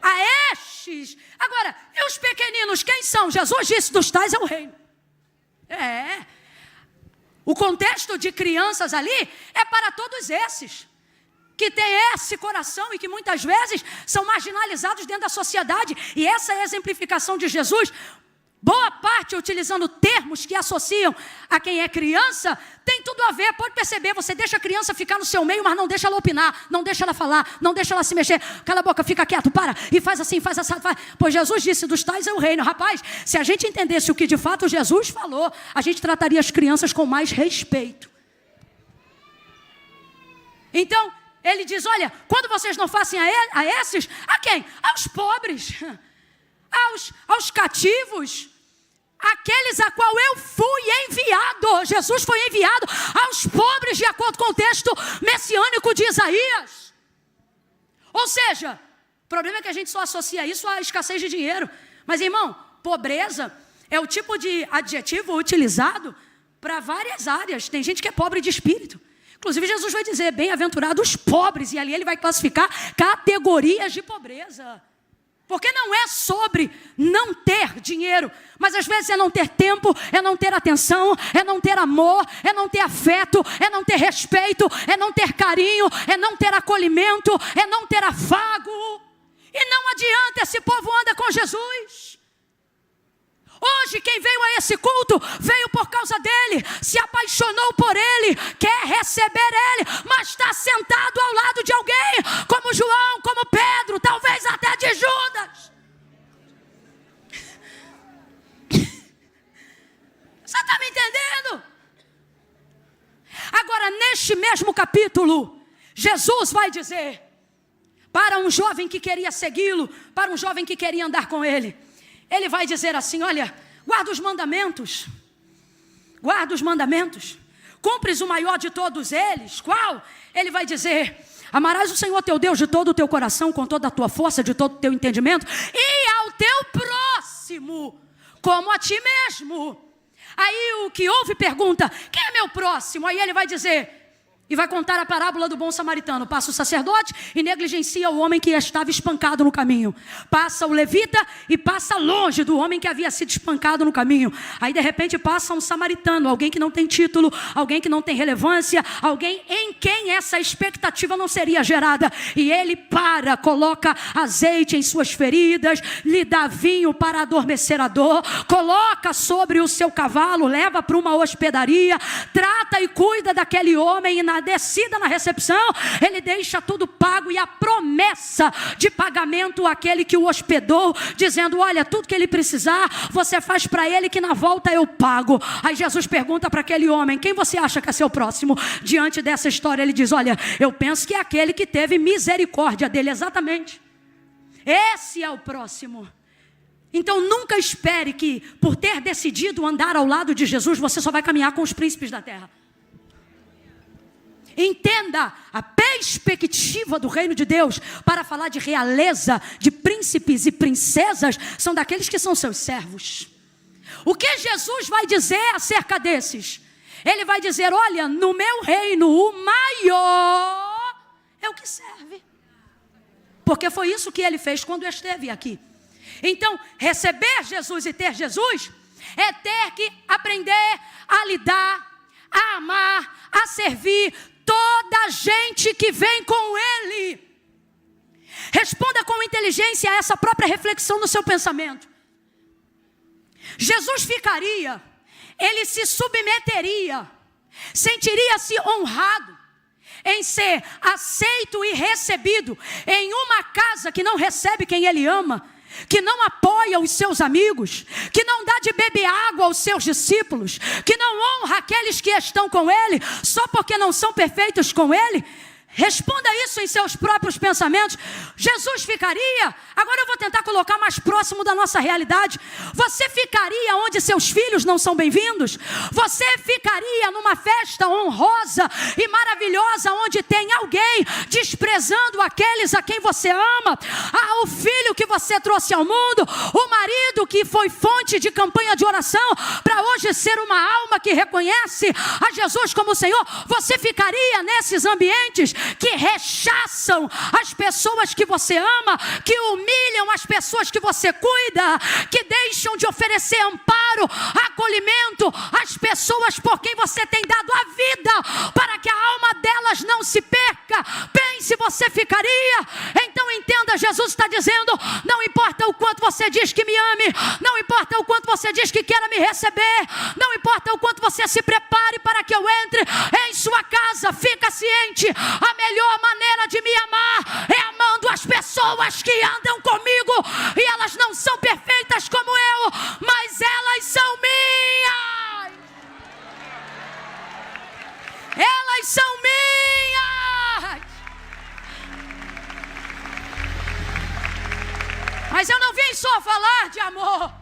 a estes. Agora, e os pequeninos, quem são? Jesus disse, dos tais é o reino. O contexto de crianças ali é para todos esses que têm esse coração e que muitas vezes são marginalizados dentro da sociedade. E essa é a exemplificação de Jesus. Boa parte utilizando termos que associam a quem é criança, tem tudo a ver, pode perceber, você deixa a criança ficar no seu meio, mas não deixa ela opinar, não deixa ela falar, não deixa ela se mexer, cala a boca, fica quieto, para, e faz assim, faz assim, faz. Pois Jesus disse, dos tais é o reino. Rapaz, se a gente entendesse o que de fato Jesus falou, a gente trataria as crianças com mais respeito. Então, ele diz, olha, quando vocês não fazem a esses, a quem? Aos pobres, aos cativos, aqueles a qual eu fui enviado. Jesus foi enviado aos pobres, de acordo com o texto messiânico de Isaías. Ou seja, o problema é que a gente só associa isso à escassez de dinheiro. Mas, irmão, pobreza é o tipo de adjetivo utilizado para várias áreas. Tem gente que é pobre de espírito. Inclusive, Jesus vai dizer, bem-aventurados os pobres. E ali ele vai classificar categorias de pobreza. Porque não é sobre não ter dinheiro, mas às vezes é não ter tempo, é não ter atenção, é não ter amor, é não ter afeto, é não ter respeito, é não ter carinho, é não ter acolhimento, é não ter afago. E não adianta, esse povo anda com Jesus. Hoje quem veio a esse culto, veio por causa dele, se apaixonou por ele, quer receber ele, mas está sentado ao lado de alguém, como João, como Pedro, talvez até de Judas. Você está me entendendo? Agora, neste mesmo capítulo, Jesus vai dizer para um jovem que queria segui-lo, para um jovem que queria andar com ele, ele vai dizer assim, olha, guarda os mandamentos, cumpres o maior de todos eles, qual? Ele vai dizer, amarás o Senhor teu Deus de todo o teu coração, com toda a tua força, de todo o teu entendimento, e ao teu próximo, como a ti mesmo. Aí o que ouve pergunta, quem é meu próximo? Aí ele vai dizer, E vai contar a parábola do bom samaritano. Passa o sacerdote e negligencia o homem que estava espancado no caminho. Passa o levita e passa longe do homem que havia sido espancado no caminho. Aí de repente passa um samaritano, alguém que não tem título, alguém que não tem relevância, alguém em quem essa expectativa não seria gerada. E ele coloca azeite em suas feridas, lhe dá vinho para adormecer a dor, coloca sobre o seu cavalo, leva para uma hospedaria, trata e cuida daquele homem, e na descida na recepção, ele deixa tudo pago e a promessa de pagamento àquele que o hospedou, dizendo: olha, tudo que ele precisar, você faz para ele que na volta eu pago. Aí Jesus pergunta para aquele homem: quem você acha que é seu próximo? Diante dessa história ele diz: olha, eu penso que é aquele que teve misericórdia dele. Exatamente, esse é o próximo. Então nunca espere que por ter decidido andar ao lado de Jesus, você só vai caminhar com os príncipes da terra. Entenda a perspectiva do reino de Deus. Para falar de realeza, de príncipes e princesas, são daqueles que são seus servos. O que Jesus vai dizer acerca desses? Ele vai dizer: olha, no meu reino o maior é o que serve. Porque foi isso que ele fez quando esteve aqui. Então, receber Jesus e ter Jesus é ter que aprender a lidar, a amar, a servir toda a gente que vem com ele. Responda com inteligência a essa própria reflexão no seu pensamento. Jesus ficaria, ele se submeteria, sentiria-se honrado em ser aceito e recebido em uma casa que não recebe quem ele ama, que não apoia os seus amigos, que não dá de beber água aos seus discípulos, que não honra aqueles que estão com ele, só porque não são perfeitos com ele. Responda isso em seus próprios pensamentos. Jesus ficaria, agora eu vou tentar colocar mais próximo da nossa realidade. Você ficaria onde seus filhos não são bem-vindos? Você ficaria numa festa honrosa e maravilhosa onde tem alguém desprezando aqueles a quem você ama? O filho que você trouxe ao mundo, o marido que foi fonte de campanha de oração para hoje ser uma alma que reconhece a Jesus como Senhor. Você ficaria nesses ambientes que rechaçam as pessoas que você ama, que humilham as pessoas que você cuida, que deixam de oferecer amparo, acolhimento às pessoas por quem você tem dado a vida, para que a alma delas não se perca? Pense, você ficaria? Então entenda, Jesus está dizendo: não importa o quanto você diz que me ame, não importa o quanto você diz que queira me receber, não importa o quanto você se prepare para que eu entre em sua casa, fica ciente, a melhor maneira de me amar é amando as pessoas que andam comigo, e elas não são perfeitas como eu, mas elas são minhas. Elas são minhas. Mas eu não vim só falar de amor,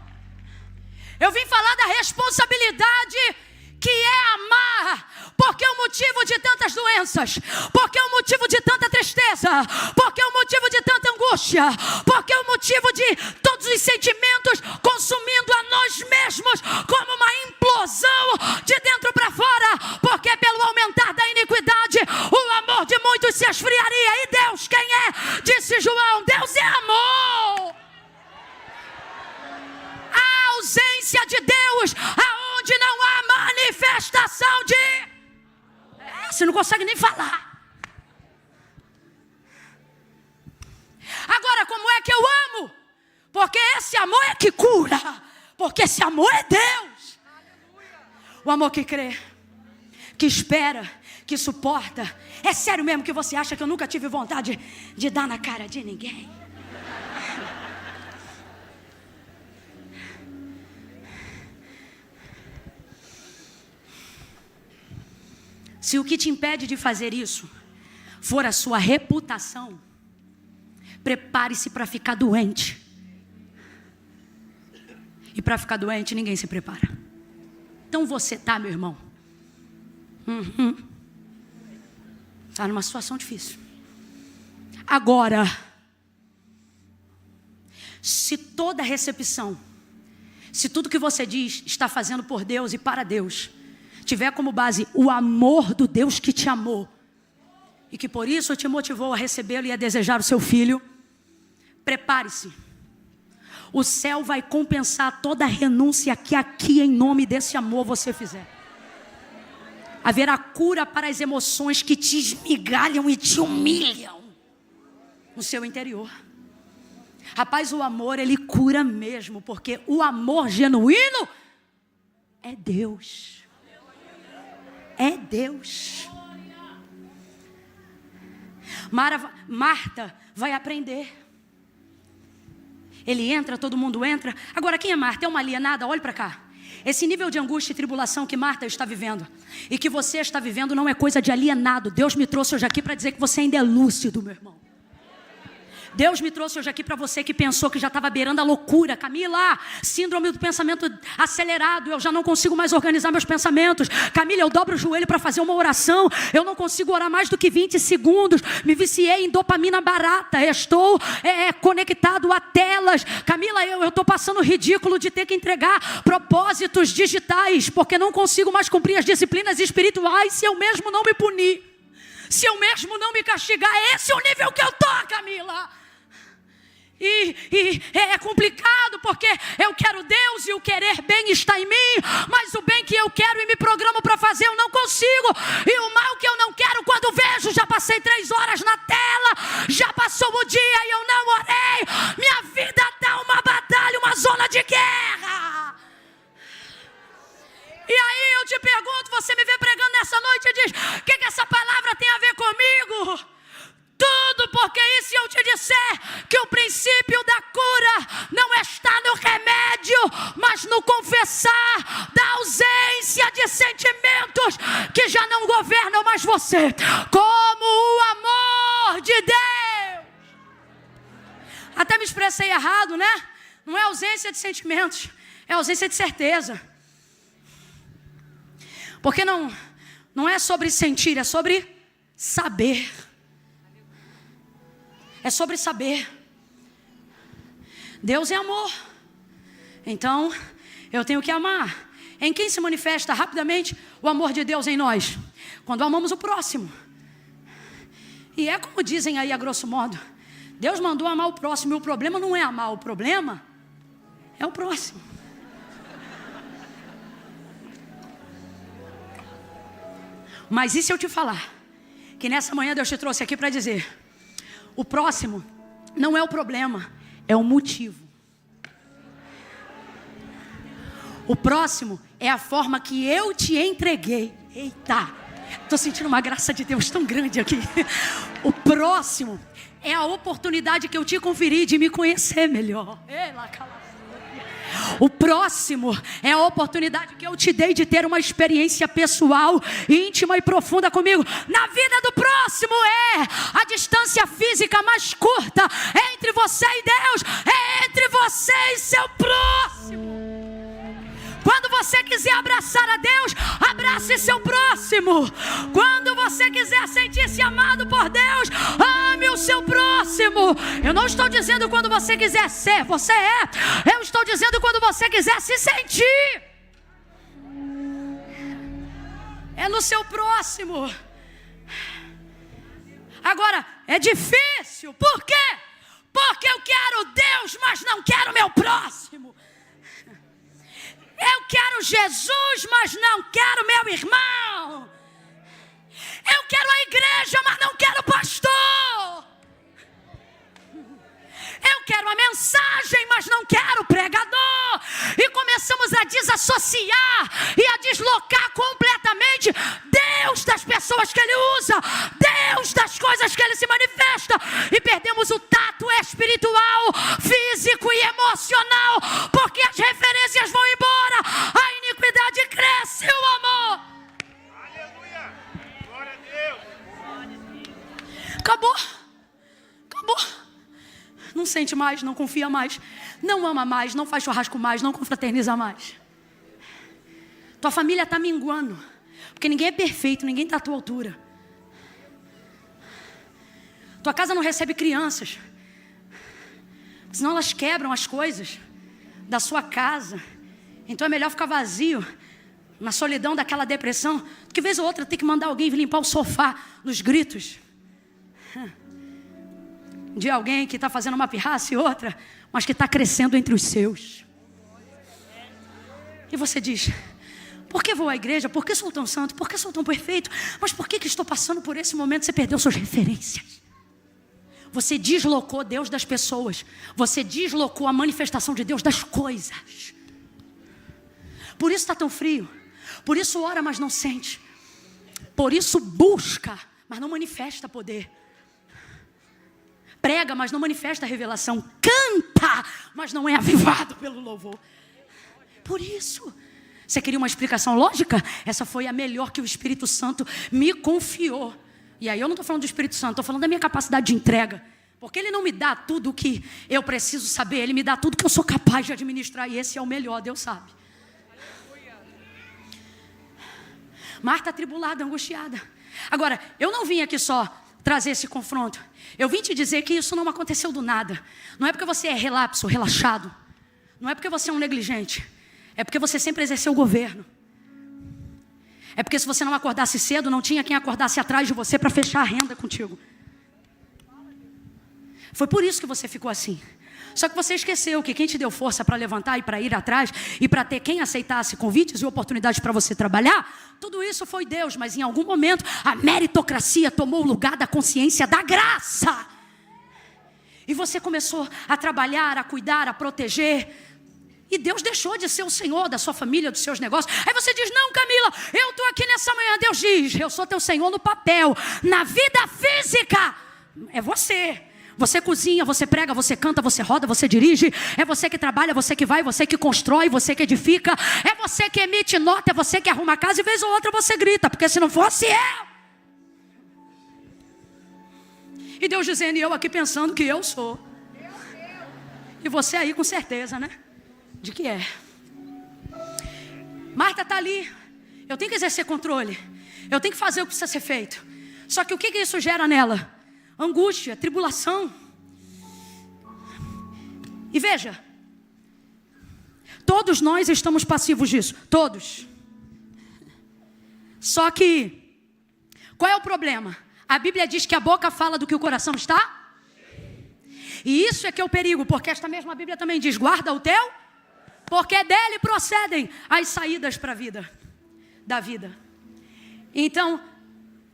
eu vim falar da responsabilidade que é amar. Porque é o motivo de tantas doenças, porque é o motivo de tanta tristeza, porque é o motivo de tanta angústia, porque é o motivo de todos os sentimentos consumindo a nós mesmos como uma implosão de dentro para fora, porque pelo aumentar da iniquidade o amor de muitos se esfriaria. E Deus quem é? Disse João: Deus é amor. A ausência de Deus, aonde não há manifestação de... Você não consegue nem falar. Agora, como é que eu amo? Porque esse amor é que cura, porque esse amor é Deus. O amor que crê, que espera, que suporta. É sério mesmo que você acha que eu nunca tive vontade de dar na cara de ninguém? Se o que te impede de fazer isso for a sua reputação, prepare-se para ficar doente. E para ficar doente ninguém se prepara. Então você tá, meu irmão, tá numa situação difícil. Agora, se toda recepção, se tudo que você diz está fazendo por Deus e para Deus, tiver como base o amor do Deus que te amou, e que por isso te motivou a recebê-lo e a desejar o seu filho, prepare-se. O céu vai compensar toda a renúncia que aqui em nome desse amor você fizer. Haverá cura para as emoções que te esmigalham e te humilham no seu interior. Rapaz, o amor, ele cura mesmo, porque o amor genuíno é Deus. É Deus. Marta vai aprender. Ele entra, todo mundo entra. Agora, quem é Marta? É uma alienada? Olhe para cá. Esse nível de angústia e tribulação que Marta está vivendo e que você está vivendo não é coisa de alienado. Deus me trouxe hoje aqui para dizer que você ainda é lúcido, meu irmão. Deus me trouxe hoje aqui para você que pensou que já estava beirando a loucura. Camila, síndrome do pensamento acelerado. Eu já não consigo mais organizar meus pensamentos. Camila, eu dobro o joelho para fazer uma oração. Eu não consigo orar mais do que 20 segundos. Me viciei em dopamina barata. Estou conectado a telas. Camila, eu estou passando ridículo de ter que entregar propósitos digitais, porque não consigo mais cumprir as disciplinas espirituais se eu mesmo não me punir. Se eu mesmo não me castigar. Esse é o nível que eu estou, Camila. E é complicado, porque eu quero Deus e o querer bem está em mim, mas o bem que eu quero e me programo para fazer eu não consigo, e o mal que eu não quero, quando vejo, já passei 3 horas na tela, já passou o dia e eu não orei. Minha vida está uma batalha, uma zona de guerra. E aí eu te pergunto, você me vê pregando nessa noite e diz: o que essa palavra tem a ver comigo? Tudo, porque e se eu te disser que o princípio da cura não está no remédio, mas no confessar da ausência de sentimentos que já não governam mais você, como o amor de Deus. Até me expressei errado, né? Não é ausência de sentimentos, é ausência de certeza. Porque não é sobre sentir, é sobre saber. É sobre saber. Deus é amor. Então, eu tenho que amar. Em quem se manifesta rapidamente o amor de Deus em nós? Quando amamos o próximo. E é como dizem aí a grosso modo: Deus mandou amar o próximo. E o problema não é amar, o problema é o próximo. Mas e se eu te falar que nessa manhã Deus te trouxe aqui para dizer: o próximo não é o problema, é o motivo. O próximo é a forma que eu te entreguei. Eita, estou sentindo uma graça de Deus tão grande aqui. O próximo é a oportunidade que eu te conferi de me conhecer melhor. O próximo é a oportunidade que eu te dei de ter uma experiência pessoal, íntima e profunda comigo. Na vida do próximo é a distância física mais curta entre você e Deus, é entre você e seu próximo. Quando você quiser abraçar a Deus, abrace seu próximo. Quando você quiser sentir-se amado por Deus, ame o seu próximo. Eu não estou dizendo quando você quiser ser, você é. Eu estou dizendo quando você quiser se sentir. É no seu próximo. Agora, é difícil. Por quê? Porque eu quero Deus, mas não quero meu próximo. Eu quero Jesus, mas não quero meu irmão. Eu quero a igreja, mas não quero pastor. Eu quero a mensagem, mas não quero pregador. E começamos a desassociar e a deslocar completamente Deus das pessoas que Ele usa, Deus das coisas que Ele se manifesta. E perdemos o tato espiritual, físico e emocional, porque as referências vão embora, a iniquidade cresce, o amor. Aleluia! Glória a Deus! Acabou. Não sente mais, não confia mais, não ama mais, não faz churrasco mais, não confraterniza mais. Tua família está minguando, porque ninguém é perfeito, ninguém está à tua altura. Tua casa não recebe crianças, senão elas quebram as coisas da sua casa. Então é melhor ficar vazio, na solidão daquela depressão, do que vez ou outra ter que mandar alguém vir limpar o sofá nos gritos. de alguém que está fazendo uma pirraça e outra, mas que está crescendo entre os seus. E você diz: por que vou à igreja? Por que sou tão santo? Por que sou tão perfeito? Mas por que estou passando por esse momento? Você perdeu suas referências. Você deslocou Deus das pessoas. Você deslocou a manifestação de Deus das coisas. Por isso está tão frio. Por isso ora, mas não sente. Por isso busca, mas não manifesta poder. Prega, mas não manifesta revelação. Canta, mas não é avivado pelo louvor. Por isso. Você queria uma explicação lógica? Essa foi a melhor que o Espírito Santo me confiou. E aí eu não estou falando do Espírito Santo, estou falando da minha capacidade de entrega. Porque Ele não me dá tudo o que eu preciso saber. Ele me dá tudo que eu sou capaz de administrar. E esse é o melhor, Deus sabe. Marta atribulada, angustiada. Agora, eu não vim aqui só trazer esse confronto. Eu vim te dizer que isso não aconteceu do nada. Não é porque você é relapso, relaxado. Não é porque você é um negligente. É porque você sempre exerceu o governo. É porque se você não acordasse cedo, não tinha quem acordasse atrás de você para fechar a renda contigo. Foi por isso que você ficou assim. Só que você esqueceu que quem te deu força para levantar e para ir atrás e para ter quem aceitasse convites e oportunidades para você trabalhar, tudo isso foi Deus. Mas em algum momento a meritocracia tomou o lugar da consciência da graça. E você começou a trabalhar, a cuidar, a proteger. E Deus deixou de ser o Senhor da sua família, dos seus negócios. Aí você diz: não, Camila, eu estou aqui nessa manhã. Deus diz: eu sou teu Senhor no papel. Na vida física, é você. Você cozinha, você prega, você canta, você roda, você dirige. É você que trabalha, você que vai, você que constrói, você que edifica. É você que emite nota, é você que arruma a casa. E vez ou outra você grita, porque se não fosse eu. E Deus dizendo, e eu aqui pensando que eu sou. E você aí com certeza, né? De que é. Marta está ali. Eu tenho que exercer controle. Eu tenho que fazer o que precisa ser feito. Só que o que isso gera nela? Angústia, tribulação. E veja, todos nós estamos passivos disso. Todos. Só que, qual é o problema? A Bíblia diz que a boca fala do que o coração está. E isso é que é o perigo. Porque esta mesma Bíblia também diz, guarda o teu. Porque dele procedem as saídas para a vida. Da vida. Então,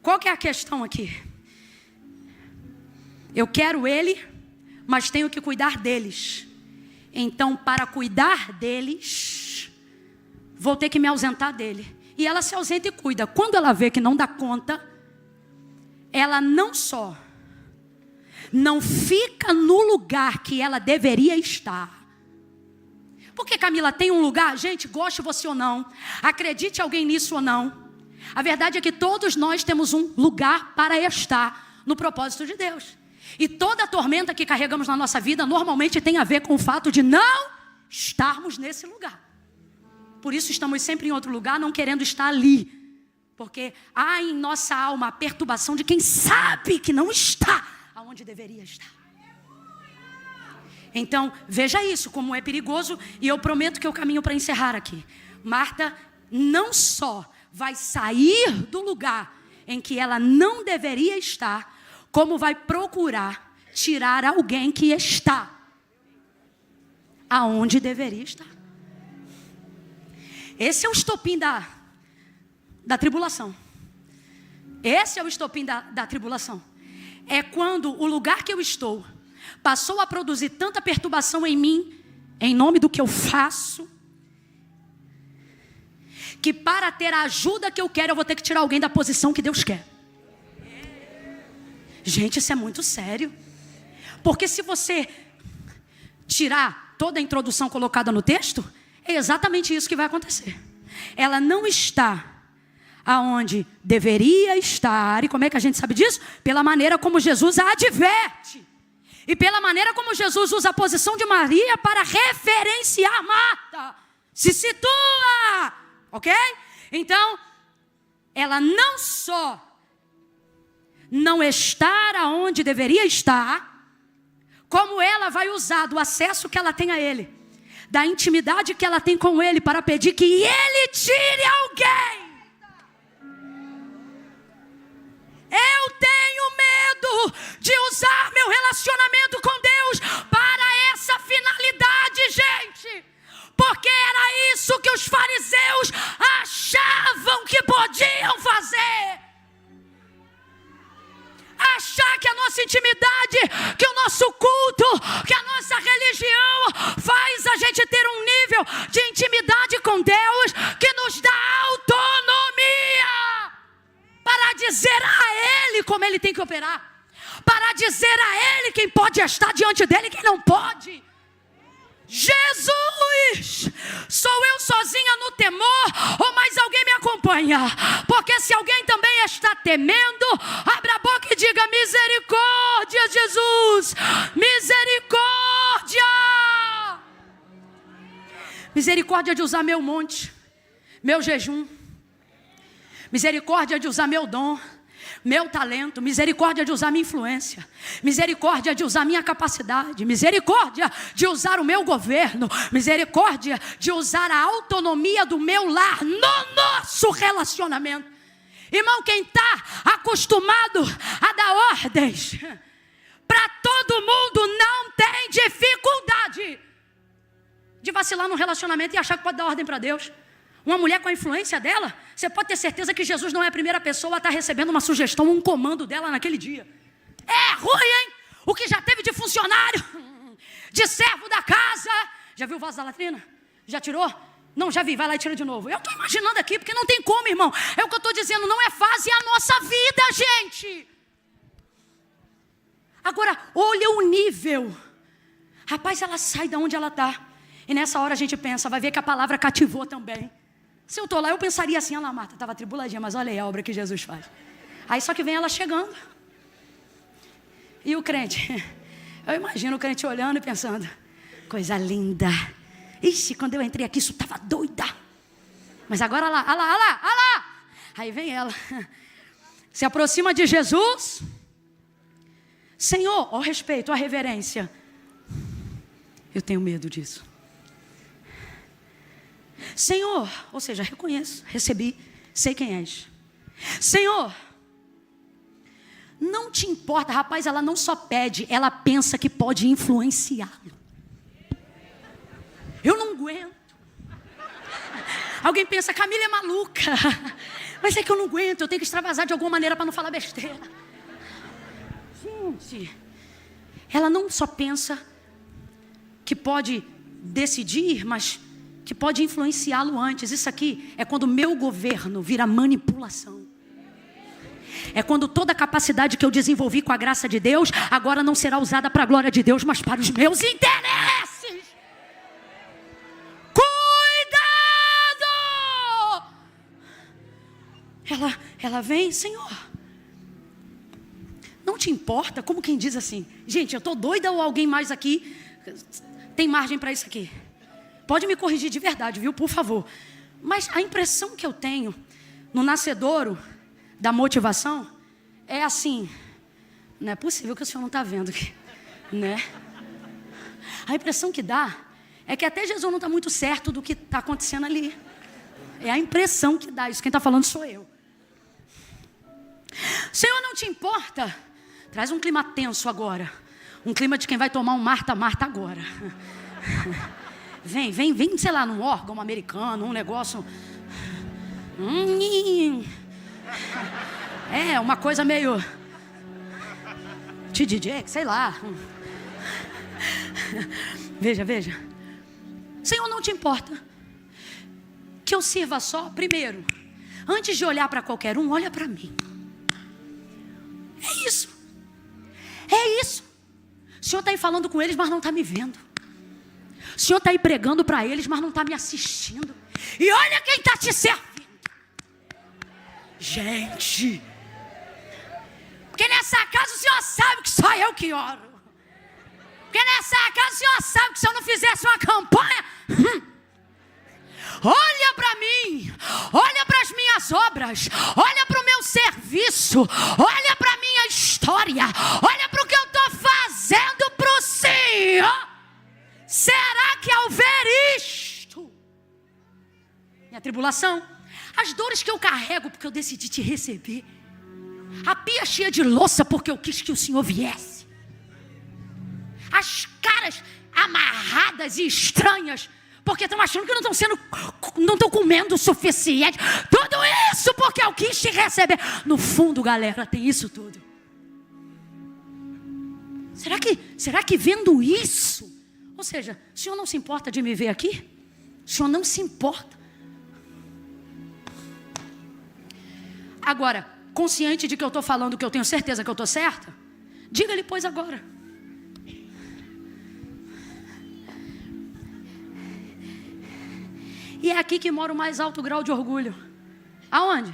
qual que é a questão aqui? Eu quero ele, mas tenho que cuidar deles. Então, para cuidar deles, vou ter que me ausentar dele. E ela se ausenta e cuida. Quando ela vê que não dá conta, ela não só não fica no lugar que ela deveria estar. Porque, Camila, tem um lugar, gente, goste você ou não, acredite alguém nisso ou não, a verdade é que todos nós temos um lugar para estar no propósito de Deus. E toda a tormenta que carregamos na nossa vida normalmente tem a ver com o fato de não estarmos nesse lugar. Por isso estamos sempre em outro lugar, não querendo estar ali. Porque há em nossa alma a perturbação de quem sabe que não está aonde deveria estar. Então, veja isso, como é perigoso. E eu prometo que eu caminho para encerrar aqui. Marta não só vai sair do lugar em que ela não deveria estar, como vai procurar tirar alguém que está aonde deveria estar. Esse é o estopim da tribulação. Esse é o estopim da tribulação. É quando o lugar que eu estou passou a produzir tanta perturbação em mim, em nome do que eu faço, que para ter a ajuda que eu quero, eu vou ter que tirar alguém da posição que Deus quer. Gente, isso é muito sério. Porque se você tirar toda a introdução colocada no texto, é exatamente isso que vai acontecer. Ela não está aonde deveria estar. E como é que a gente sabe disso? Pela maneira como Jesus a adverte. E pela maneira como Jesus usa a posição de Maria para referenciar Marta. Se situa. Ok? Então, ela não só não estar aonde deveria estar, como ela vai usar do acesso que ela tem a Ele, da intimidade que ela tem com Ele, para pedir que Ele tire alguém. Eu tenho medo de usar meu relacionamento com Deus para essa finalidade, gente. Porque era isso que os fariseus achavam que podiam fazer. Achar que a nossa intimidade, que o nosso culto, que a nossa religião faz a gente ter um nível de intimidade com Deus que nos dá autonomia para dizer a Ele como Ele tem que operar, para dizer a Ele quem pode estar diante dEle e quem não pode. Jesus, sou eu sozinha no temor ou mais alguém me acompanha? Porque se alguém também está temendo, abra a boca e diga: misericórdia, Jesus, misericórdia. Misericórdia de usar meu monte, meu jejum, misericórdia de usar meu dom, meu talento, misericórdia de usar minha influência, misericórdia de usar minha capacidade, misericórdia de usar o meu governo, misericórdia de usar a autonomia do meu lar no nosso relacionamento. Irmão, quem está acostumado a dar ordens para todo mundo não tem dificuldade de vacilar num relacionamento e achar que pode dar ordem para Deus. Uma mulher com a influência dela, você pode ter certeza que Jesus não é a primeira pessoa a estar recebendo uma sugestão, um comando dela naquele dia. É ruim, hein? O que já teve de funcionário, de servo da casa. Já viu o vaso da latrina? Já tirou? Não, já vi, vai lá e tira de novo. Eu estou imaginando aqui, porque não tem como, irmão. É o que eu estou dizendo, não é fase, é a nossa vida, gente. Agora, olha o nível. Rapaz, ela sai de onde ela está. E nessa hora a gente pensa, vai ver que a palavra cativou também. Se eu estou lá, eu pensaria assim: ela, Marta, estava tribuladinha, mas olha aí a obra que Jesus faz. Aí só que vem ela chegando. E o crente, eu imagino o crente olhando e pensando: coisa linda. Ixi, quando eu entrei aqui, isso estava doida. Mas agora, olha lá. Aí vem ela, se aproxima de Jesus. Senhor, ao respeito, à reverência. Eu tenho medo disso. Senhor, ou seja, reconheço, recebi, sei quem és. Senhor, não te importa, rapaz, ela não só pede, ela pensa que pode influenciá-lo. Eu não aguento. Alguém pensa, Camila é maluca. Mas é que eu não aguento, eu tenho que extravasar de alguma maneira para não falar besteira. Gente, ela não só pensa que pode decidir, mas que pode influenciá-lo antes. Isso aqui é quando o meu governo vira manipulação. É quando toda a capacidade que eu desenvolvi com a graça de Deus agora não será usada para a glória de Deus, mas para os meus interesses. Cuidado! Ela vem, Senhor, não te importa? Como quem diz assim: gente, eu estou doida ou alguém mais aqui tem margem para isso aqui? Pode me corrigir de verdade, viu? Por favor. Mas a impressão que eu tenho no nascedouro da motivação é assim: não é possível que o senhor não está vendo aqui, né? A impressão que dá é que até Jesus não está muito certo do que está acontecendo ali. É a impressão que dá. Isso quem está falando sou eu. Senhor, não te importa? Traz um clima tenso agora. Um clima de quem vai tomar um Marta agora. Vem, sei lá, num órgão americano, um negócio. É, uma coisa meio TDJ, sei lá. Veja. Senhor, não te importa que eu sirva só? Primeiro, antes de olhar para qualquer um, olha para mim. É isso. O Senhor está aí falando com eles, mas não está me vendo. O Senhor está aí pregando para eles, mas não está me assistindo. E olha quem está te servindo. Gente, porque nessa casa o Senhor sabe que só eu que oro. Porque nessa casa o Senhor sabe que se eu não fizesse uma campanha, olha para mim, olha para as minhas obras, olha para o meu serviço, olha para a minha história, olha para o que eu estou fazendo para o Senhor. Será que ao ver isto, minha tribulação, as dores que eu carrego porque eu decidi te receber, A pia cheia de louça porque eu quis que o Senhor viesse. As caras amarradas e estranhas porque estão achando que não estão comendo o suficiente. Tudo isso porque eu quis te receber. No fundo, galera, tem isso tudo. Será que vendo isso, ou seja, o Senhor não se importa de me ver aqui? O Senhor não se importa. Agora, consciente de que eu estou falando que eu tenho certeza que eu estou certa, diga-lhe, pois, agora. E é aqui que mora o mais alto grau de orgulho. Aonde?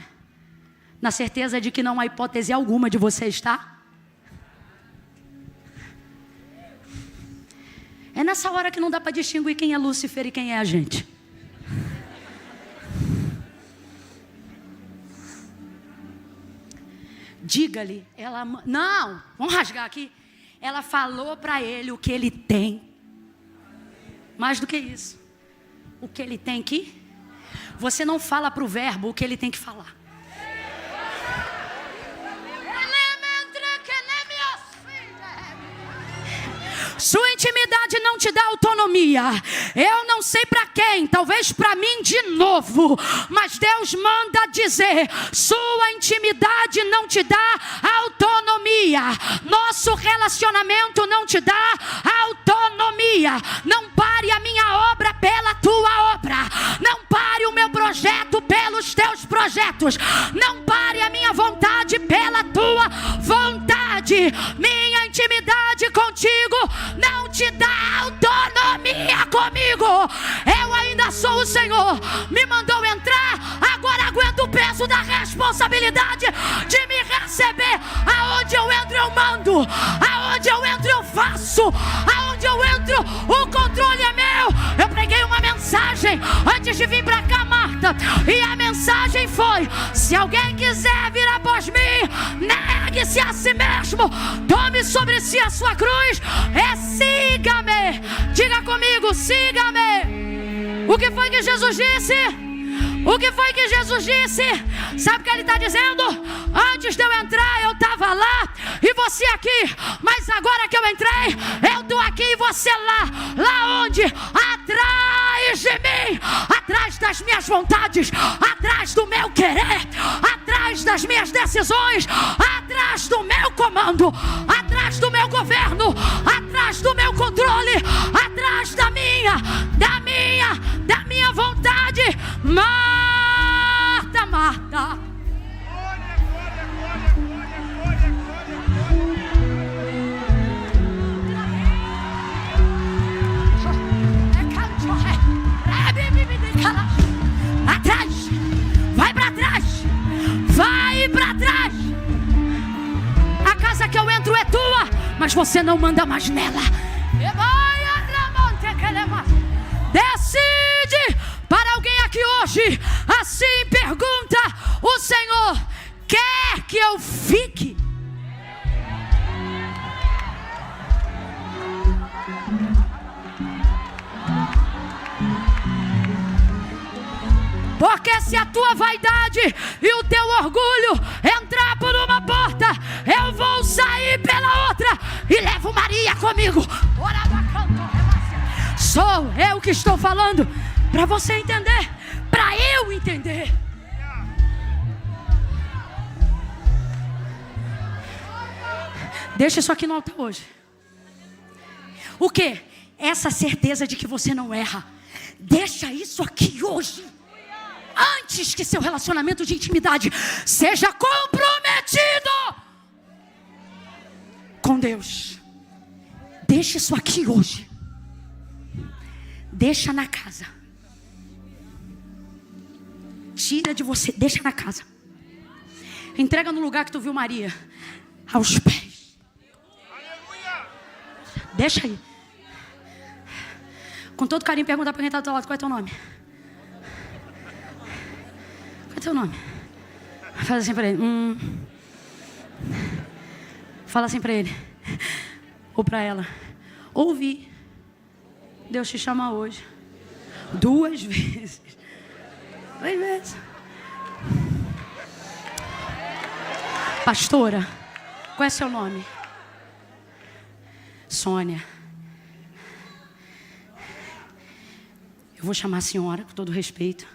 Na certeza de que não há hipótese alguma de você estar. É nessa hora que não dá para distinguir quem é Lúcifer e quem é a gente. Diga-lhe, não, vamos rasgar aqui. Ela falou para ele o que ele tem. Mais do que isso. O que ele tem que? Você não fala para o verbo o que ele tem que falar. Sua intimidade não te dá autonomia. Eu não sei para quem, talvez para mim de novo, mas Deus manda dizer: sua intimidade não te dá autonomia. Nosso relacionamento não te dá autonomia. Não pare a minha obra pela tua obra. Não pare o meu projeto pelos teus projetos. Não pare a minha vontade pela tua vontade. Minha intimidade contigo não te dá autonomia comigo. Eu ainda sou o Senhor. Me mandou entrar, agora aguento o peso da responsabilidade de me receber. Aonde eu entro eu mando, aonde eu entro eu faço, aonde eu entro o controle é meu. Eu preguei uma mensagem antes de vir pra cá, Marta, e a mensagem foi: se alguém quiser vir após mim, negue-se a si mesmo, tome sobre si a sua cruz, siga-me. Diga comigo, siga-me. O que foi que Jesus disse? O que foi que Jesus disse? Sabe o que ele está dizendo? Antes de eu entrar eu estava lá e você aqui, mas agora que eu entrei eu estou aqui e você lá. Lá onde? Atrás de mim, atrás das minhas vontades, atrás do meu querer, atrás das minhas decisões, atrás do meu comando, atrás do meu governo, atrás do meu controle, atrás da minha vontade. Marta, Marta. Atrás, vai para trás, vai para trás. A casa que eu entro é tua, mas você não manda mais nela. Decide para alguém aqui hoje. Assim pergunta o Senhor: quer que eu fique? Porque se a tua vaidade e o teu orgulho entrar por uma porta, eu vou sair pela outra e levo Maria comigo. Sou eu que estou falando, para você entender, para eu entender. Deixa isso aqui no altar hoje. O que? Essa certeza de que você não erra. Deixa isso aqui hoje, antes que seu relacionamento de intimidade seja comprometido com Deus. Deixa isso aqui hoje. Deixa na casa. Tira de você, deixa na casa. Entrega no lugar que tu viu Maria, aos pés. Aleluia. Deixa aí. Com todo carinho, pergunta para quem está do teu lado: qual é teu nome? Qual é teu nome? Faz assim para ele. Fala assim para ele. Ou para ela: ouvi. Deus te chama hoje. 2 vezes. 2 vezes. Pastora, qual é seu nome? Sônia. Eu vou chamar a senhora, com todo respeito.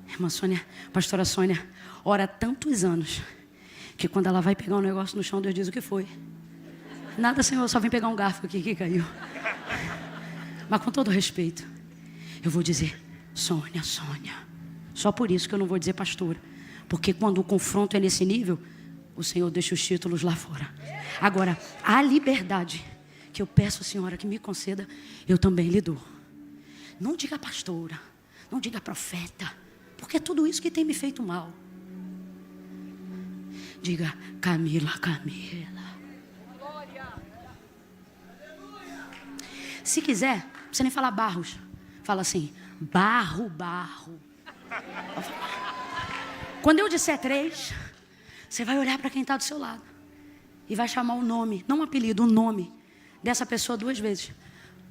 Irmã Sônia, pastora Sônia, ora há tantos anos, que quando ela vai pegar um negócio no chão, Deus diz: o que foi? Nada, Senhor, só vim pegar um garfo aqui que caiu. Mas com todo respeito, eu vou dizer: Sônia, Sônia. Só por isso que eu não vou dizer pastora. Porque quando o confronto é nesse nível, o Senhor deixa os títulos lá fora. Agora, a liberdade que eu peço à senhora que me conceda, eu também lhe dou. Não diga pastora, não diga profeta, porque é tudo isso que tem me feito mal. Diga Camila, Camila. Se quiser, não precisa nem falar Barros. Fala assim: Barro, Barro. Quando eu disser 3, você vai olhar para quem está do seu lado e vai chamar o nome, não o apelido, o nome dessa pessoa 2 vezes.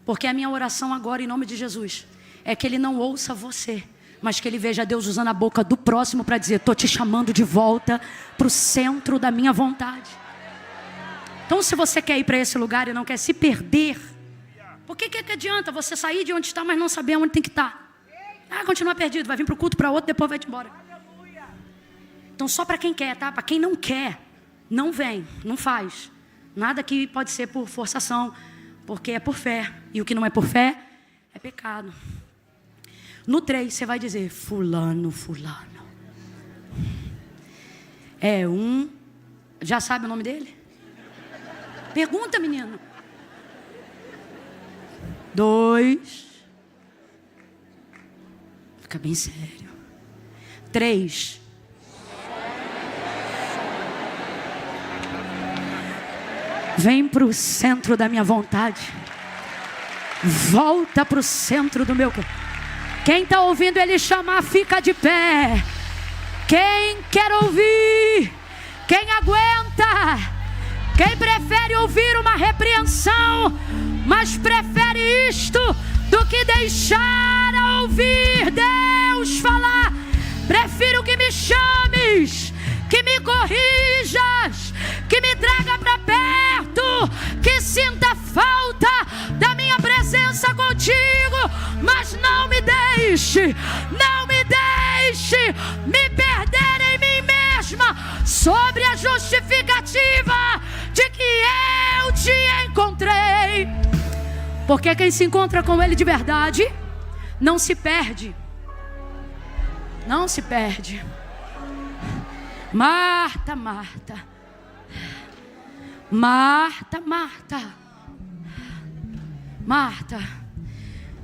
Porque a minha oração agora, em nome de Jesus, é que ele não ouça você, mas que ele veja Deus usando a boca do próximo para dizer: estou te chamando de volta para o centro da minha vontade. Então, se você quer ir para esse lugar e não quer se perder, por que adianta você sair de onde está, mas não saber onde tem que estar? Continua perdido, vai vir para o culto para outro, depois vai te embora. Então, só para quem quer, tá? Para quem não quer, não vem, não faz. Nada que pode ser por forçação, porque é por fé. E o que não é por fé, é pecado. No 3, você vai dizer: fulano, fulano. É um... Já sabe o nome dele? Pergunta, menino. 2. Fica bem sério. 3. Vem para o centro da minha vontade. Volta para o centro do meu corpo. Quem está ouvindo ele chamar, fica de pé. Quem quer ouvir? Quem aguenta? Quem prefere ouvir uma repreensão, mas prefere isto do que deixar a ouvir Deus falar? Prefiro que me chames, que me corrijas, que me traga para perto, que sinta falta da minha presença contigo, mas não me deixe me perder em mim mesma sobre a justificativa de que eu te encontrei. Porque quem se encontra com ele de verdade não se perde. Não se perde. Marta, Marta. Marta, Marta. Marta.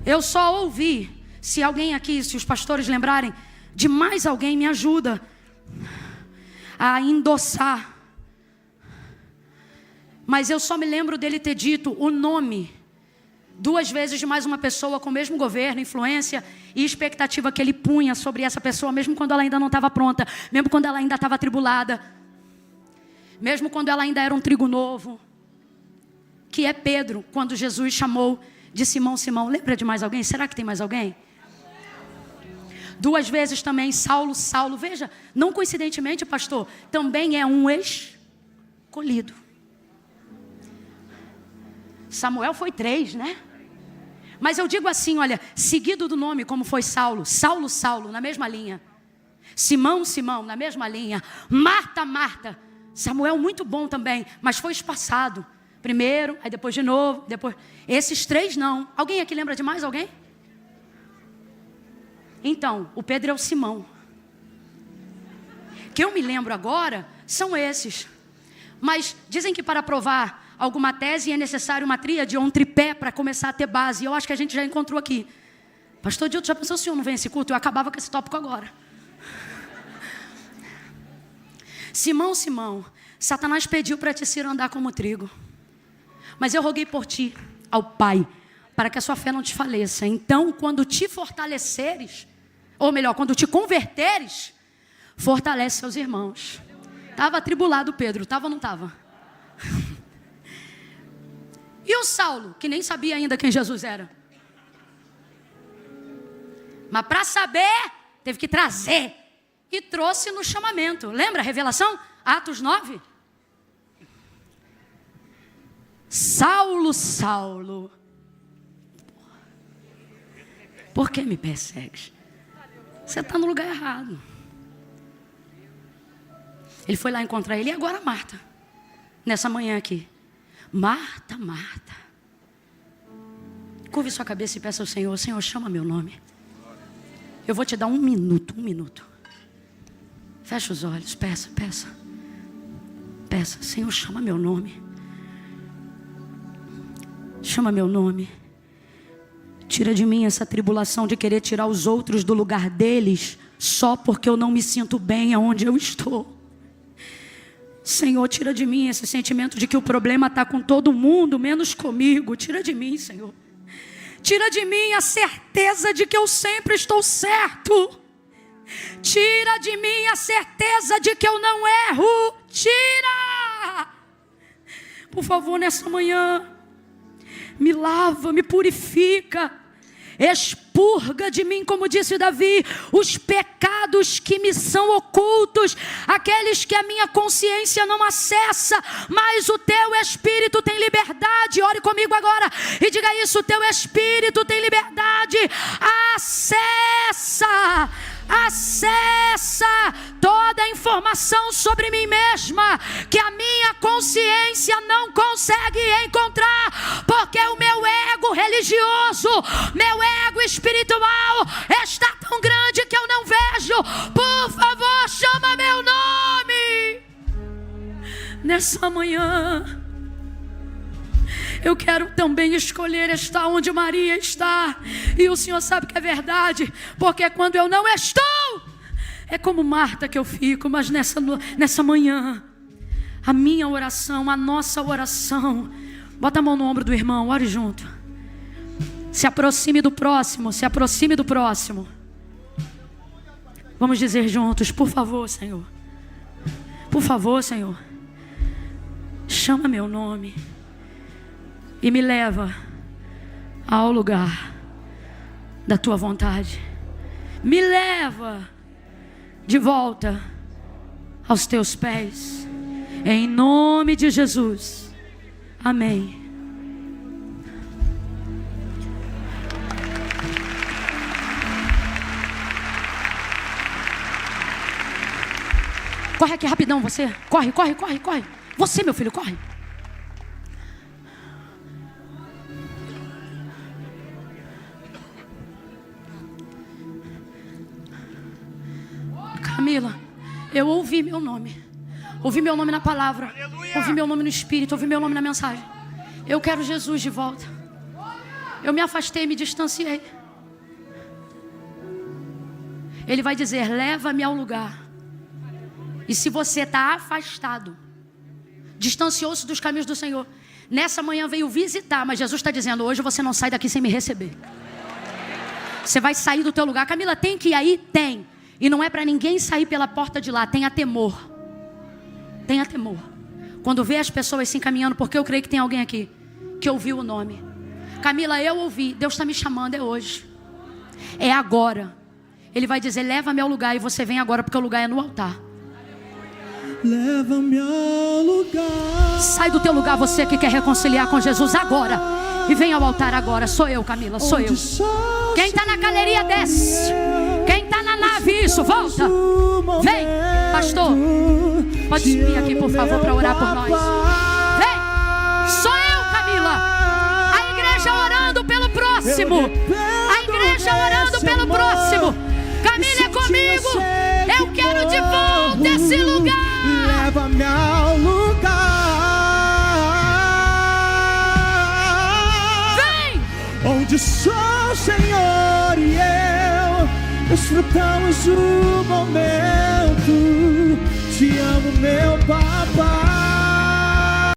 Eu só ouvi. Se alguém aqui, se os pastores lembrarem de mais alguém, me ajuda a endossar. Mas eu só me lembro dele ter dito o nome 2 vezes de mais uma pessoa com o mesmo governo, influência e expectativa que ele punha sobre essa pessoa, mesmo quando ela ainda não estava pronta, mesmo quando ela ainda estava atribulada, mesmo quando ela ainda era um trigo novo, que é Pedro, quando Jesus chamou de Simão, Simão. Lembra de mais alguém? Será que tem mais alguém? 2 vezes também Saulo, Saulo. Veja, não coincidentemente, pastor, também é um escolhido. Samuel foi 3, né? Mas eu digo assim, olha, seguido do nome como foi Saulo, Saulo, Saulo, na mesma linha. Simão, Simão, na mesma linha. Marta, Marta. Samuel muito bom também, mas foi espaçado. Primeiro, aí depois de novo, depois... Esses 3 não. Alguém aqui lembra de mais alguém? Então, o Pedro é o Simão. Que eu me lembro agora, são esses. Mas dizem que para provar alguma tese é necessário uma tríade ou um tripé para começar a ter base. E eu acho que a gente já encontrou aqui. Pastor Dilton, já pensou se o senhor não vem a esse culto? Eu acabava com esse tópico agora. Simão, Simão, Satanás pediu para ti Ciro andar como trigo. Mas eu roguei por ti ao Pai, para que a sua fé não te faleça. Então, quando te fortaleceres, ou melhor, quando te converteres, fortalece seus irmãos. Estava atribulado Pedro, estava ou não estava? E o Saulo, que nem sabia ainda quem Jesus era. Mas para saber, teve que trazer. e trouxe no chamamento. Lembra a revelação? Atos 9. Saulo, Saulo, por que me persegues? Você está no lugar errado. Ele foi lá encontrar ele. E agora Marta, nessa manhã aqui. Marta, Marta, curve sua cabeça e peça ao Senhor: Senhor, chama meu nome. Eu vou te dar um minuto. Fecha os olhos, peça. Senhor, chama meu nome. Chama meu nome. Tira de mim essa tribulação de querer tirar os outros do lugar deles, só porque eu não me sinto bem aonde eu estou. Senhor, tira de mim esse sentimento de que o problema está com todo mundo, menos comigo. Tira de mim, Senhor. Tira de mim a certeza de que eu sempre estou certo. Tira de mim a certeza de que eu não erro. Tira! Por favor, nessa manhã, me lava, me purifica, expurga de mim, como disse Davi, os pecados que me são ocultos, aqueles que a minha consciência não acessa, mas o teu Espírito tem liberdade. Ore comigo agora e diga isso: o teu Espírito tem liberdade. Acessa toda a informação sobre mim mesma que a minha consciência não consegue encontrar, porque o meu ego religioso, meu ego espiritual está tão grande que eu não vejo. Por favor, chama meu nome. Nessa manhã eu quero também escolher estar onde Maria está. E o Senhor sabe que é verdade, porque quando eu não estou, é como Marta que eu fico. Mas nessa manhã, a minha oração, a nossa oração, bota a mão no ombro do irmão, ore junto. Se aproxime do próximo, Vamos dizer juntos: por favor, Senhor. Por favor, Senhor, chama meu nome e me leva ao lugar da tua vontade. Me leva de volta aos teus pés. Em nome de Jesus. Amém. Corre aqui rapidão, você. Corre. Você, meu filho, corre. Camila, eu ouvi meu nome. Ouvi meu nome na palavra. Aleluia. Ouvi meu nome no Espírito. Ouvi meu nome na mensagem. Eu quero Jesus de volta. Eu me afastei, me distanciei. Ele vai dizer: leva-me ao lugar. E se você está afastado, distanciou-se dos caminhos do Senhor, nessa manhã veio visitar, mas Jesus está dizendo: hoje você não sai daqui sem me receber. Você vai sair do teu lugar. Camila, tem que ir aí? Tem. E não é para ninguém sair pela porta de lá. Tenha temor. Tenha temor. Quando vê as pessoas se encaminhando, porque eu creio que tem alguém aqui que ouviu o nome. Camila, eu ouvi. Deus está me chamando, é hoje. É agora. Ele vai dizer: leva-me ao lugar. E você vem agora, porque o lugar é no altar. Leva-me ao lugar. Sai do teu lugar, você que quer reconciliar com Jesus agora. E vem ao altar agora. Sou eu, Camila, sou eu. Quem está na galeria, desce. Quem está na nave, isso, volta. Vem, pastor. Pode subir aqui, por favor, para orar por nós. Vem. Sou eu, Camila. A igreja orando pelo próximo. A igreja orando pelo próximo. Camila, é comigo. Eu quero de volta esse lugar. Leva-me ao lugar. Vem. Onde só o Senhor e eu desfrutamos o momento. Te amo, meu papai.